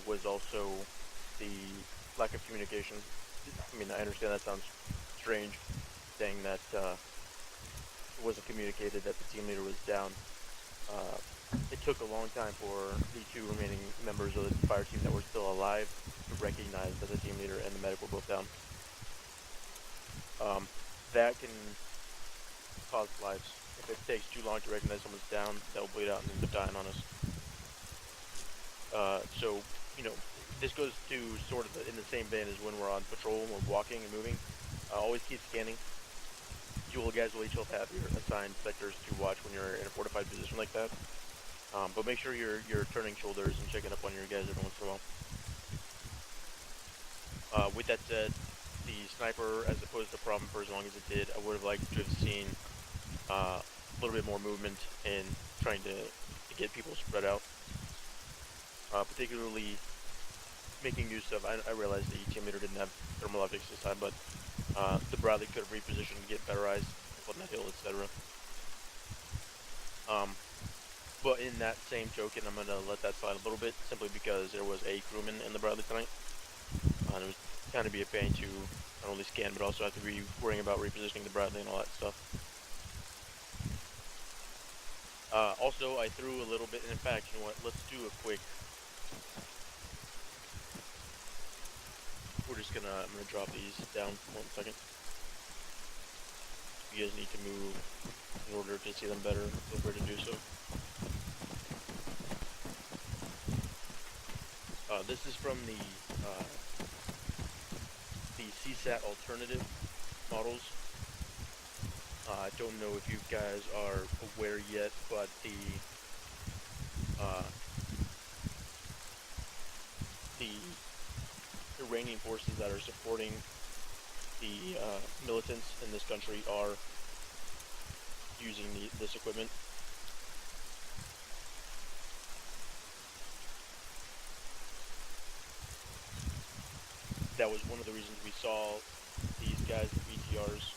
was also the lack of communication. I mean, I understand that sounds strange, saying that it wasn't communicated that the team leader was down. It took a long time for the two remaining members of the fire team that were still alive to recognize that the team leader and the medic were both down. That can cost lives. If it takes too long to recognize someone's down, they'll bleed out and end up dying on us. So, you know, this goes to sort of in the same vein as when we're on patrol and we're walking and moving. Always keep scanning. You guys will each have your assigned sectors to watch when you're in a fortified position like that. But make sure you're turning shoulders and checking up on your guys every once in a while. With that said, the sniper, as opposed to problem for as long as it did, I would have liked to have seen a little bit more movement in trying to get people spread out. Particularly making use of, I realized the team leader didn't have thermal optics this time, but the Bradley could have repositioned to get better eyes up on that hill, etc. But in that same token, I'm going to let that slide a little bit, simply because there was a crewman in the Bradley tonight. And it was kind of be a pain to not only scan, but also have to be worrying about repositioning the Bradley and all that stuff. Also, I threw a little bit, and in fact, you know what, let's do a quick... I'm gonna drop these down 1 second. If you guys need to move in order to see them better, feel free to do so. This is from the CSAT alternative models. I don't know if you guys are aware yet, but the Iranian forces that are supporting the militants in this country are using this equipment. That was one of the reasons we saw these guys, the BTRs,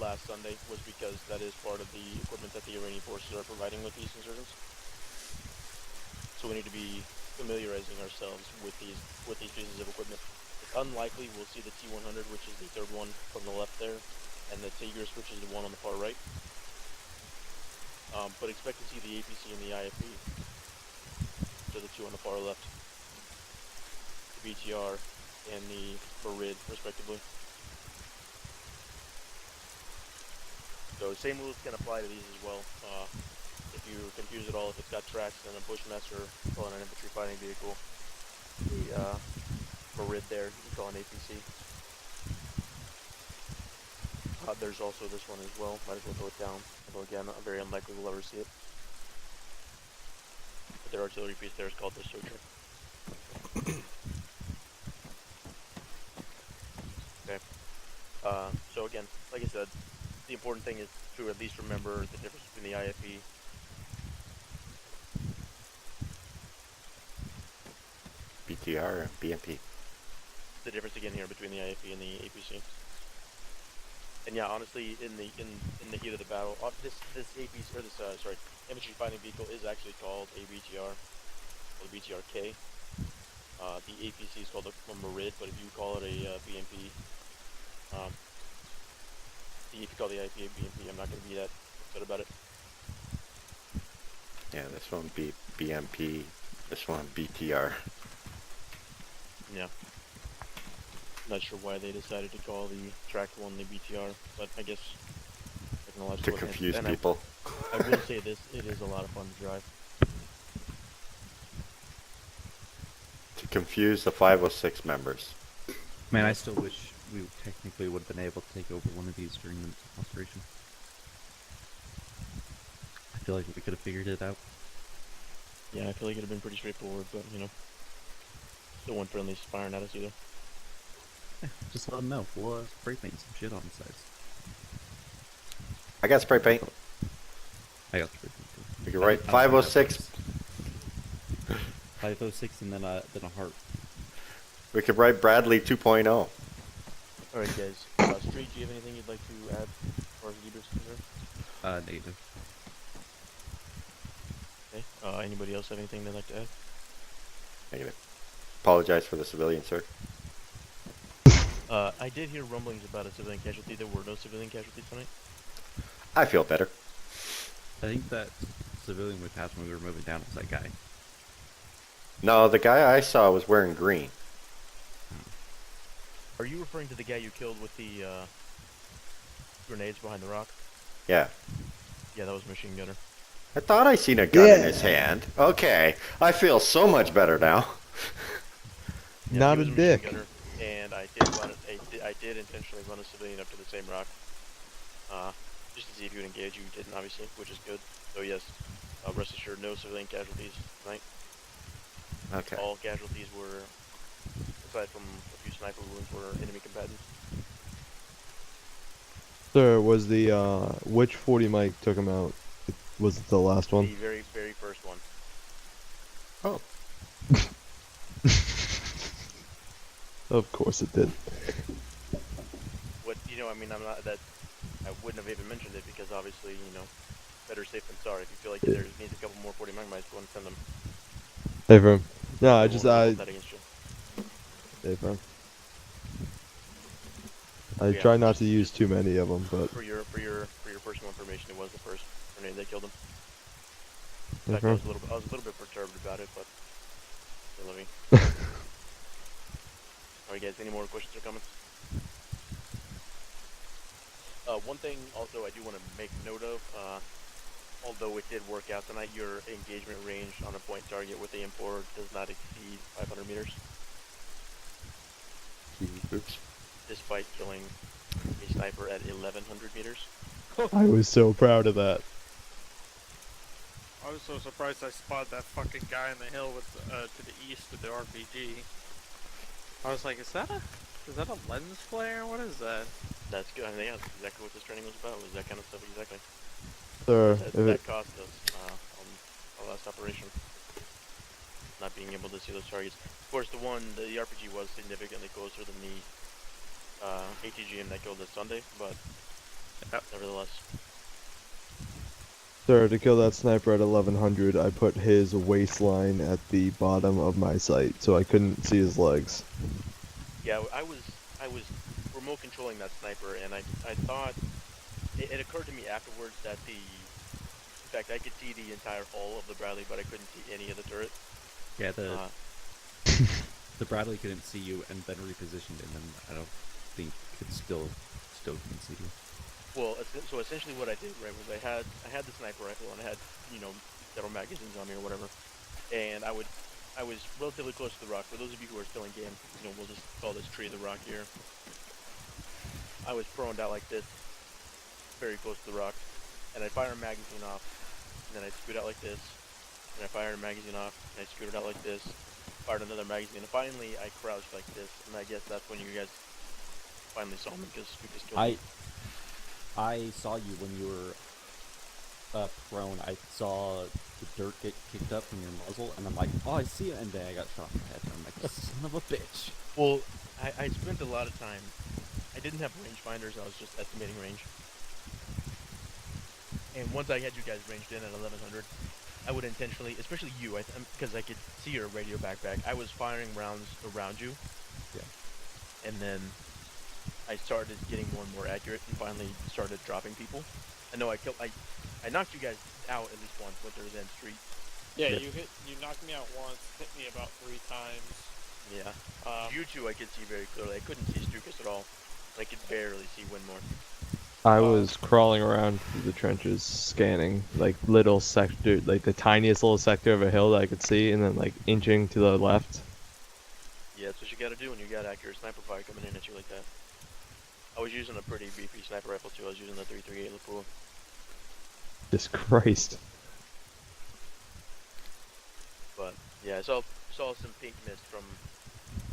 last Sunday, was because that is part of the equipment that the Iranian forces are providing with these insurgents. So we need to be familiarizing ourselves with these pieces of equipment. It's unlikely we'll see the T-100, which is the third one from the left there, and the Tigris, which is the one on the far right. But expect to see the APC and the IFB. So the two on the far left. The BTR and the Marid, respectively. So same rules can apply to these as well. If you're confused at all, if it's got tracks and a Bushmaster, call it an infantry fighting vehicle. The Marid there, you call an APC. There's also this one as well, might as well throw it down. Although again, very unlikely we'll ever see it. But their artillery piece there is called the Socher. Okay. So again, like I said, the important thing is to at least remember the difference between the IFE. BTR and BMP. The difference again here between the IFE and the APC. And yeah, honestly, in the heat of the battle, this APC or this infantry fighting vehicle is actually called a BTR, or the BTRK. The APC is called a Marid, but if you call it a BMP, if you call the IFE a BMP, I'm not going to be that upset about it. Yeah, this one BMP, this one BTR. Yeah. Not sure why they decided to call the tracked one the BTR, but I guess technological To confuse and people. I will say this, it is a lot of fun to drive. To confuse the 506 members. Man, I still wish we technically would have been able to take over one of these during the operation. I feel like we could have figured it out. Yeah, I feel like it'd have been pretty straightforward, but you know, still one friendly firing at us either. Yeah, just let them know. We'll spray paint some shit on the sides. I got spray paint. I got spray paint too. We can write 506. 506 and then a heart. We could write Bradley 2.0. Alright guys, Street, do you have anything you'd like to add as far as leaders concerned? Negative. Okay, anybody else have anything they'd like to add? Negative. Apologize for the civilian, sir. I did hear rumblings about a civilian casualty. There were no civilian casualties tonight. I feel better. I think that civilian we passed when we were moving down was that guy. No, the guy I saw was wearing green. Are you referring to the guy you killed with the grenades behind the rock? Yeah. Yeah, that was a machine gunner. I thought I seen a gun in his hand. Okay. I feel so much better now. Yeah, Not he a was dick. machine gunner, and I did run I did intentionally run a civilian up to the same rock, just to see if you would engage. You didn't, obviously, which is good. So yes, rest assured, no civilian casualties tonight. Okay. All casualties were, aside from a few sniper wounds, were enemy combatants. Sir, was the which 40 mic took him out? Was it the last one? The very, very first one. Oh. Of course it did. What, you know, I mean, I'm not that. I wouldn't have even mentioned it because obviously, you know, better safe than sorry. If you feel like there needs a couple more 40 magmites, go and send them. Hey, firm. No, I won't just hold that against you. Hey, firm. I Yeah, try not to use too many of them, but. For your personal information, it was the first grenade that killed him. In fact, Okay. I was a little bit perturbed about it, but still living. Alright, guys, any more questions or comments? One thing also I do want to make note of, although it did work out tonight, your engagement range on a point target with the M4 does not exceed 500 meters. Oops. Despite killing a sniper at 1100 meters. I was so proud of that. I was so surprised I spotted that fucking guy in the hill with to the east of the RPG. I was like, is that a lens flare? What is that? That's good. I think that's exactly what this training was about. Was that kind of stuff exactly? Sir, That cost us on our last operation. Not being able to see those targets. Of course, the RPG was significantly closer than the ATGM that killed us Sunday, but nevertheless. Sir, to kill that sniper at 1100, I put his waistline at the bottom of my sight, so I couldn't see his legs. Yeah, I was remote controlling that sniper, and I thought it occurred to me afterwards that in fact, I could see the entire hull of the Bradley, but I couldn't see any of the turret. Yeah, the Bradley couldn't see you and then repositioned, and then I don't think it still couldn't see you. Well, so essentially what I did, right, was I had the sniper rifle and I had, you know, several magazines on me or whatever, and I was relatively close to the rock. For those of you who are still in game, you know, we'll just call this tree the rock here. I was proned out like this, very close to the rock, and I fire a magazine off, and then I scoot out like this, and I fired a magazine off, and I scooted out like this, fired another magazine, and finally I crouched like this, and I guess that's when you guys finally saw me because Scoot just killed me. I saw you when you were prone. I saw the dirt get kicked up from your muzzle, and I'm like, oh, I see it, and then I got shot in the head, and I'm like, son of a bitch. Well, I spent a lot of time. I didn't have rangefinders, I was just estimating range. And once I had you guys ranged in at 1100, I would intentionally, especially you, because I could see your radio backpack, I was firing rounds around you. Yeah. And then I started getting more and more accurate and finally started dropping people. I know I knocked you guys out at least once, but there was End Street. Yeah, you knocked me out once, hit me about 3 times. Yeah. You two I could see very clearly. I couldn't see Stukas at all. I could barely see Windmoor. I was crawling around through the trenches, scanning, like, little sector, like, the tiniest little sector of a hill that I could see, and then, like, inching to the left. Yeah, so what you gotta do when you got accurate sniper fire coming in at you like that. I was using a pretty beefy sniper rifle too. I was using the 338 Lapua. Jesus Christ. But yeah, I saw some pink mist from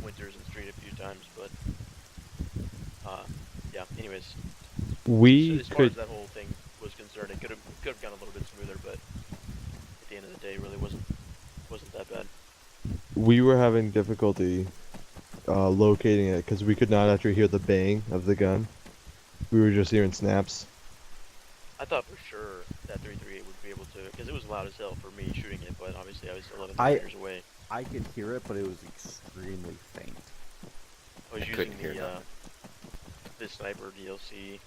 Winters and Street a few times, but yeah. Anyways, We so as far could as that whole thing was concerned, it could have gone a little bit smoother, but at the end of the day, it really wasn't that bad. we were having difficulty locating it because we could not actually hear the bang of the gun. We were just hearing snaps. I thought for sure that 338 would be able to, because it was loud as hell for me shooting it, but obviously I was 11 meters away. I could hear it, but it was extremely faint. I was using couldn't hear the sniper DLC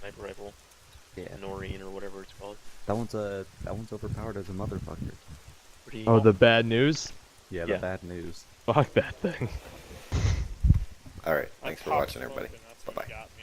sniper rifle, Yeah, Noreen or whatever it's called. that one's overpowered as a motherfucker. Pretty Oh, the bad news? Yeah, Yeah. the bad news. Fuck that thing. All right. I Thanks for popped watching, smoke, everybody. and that's what Bye-bye. got me.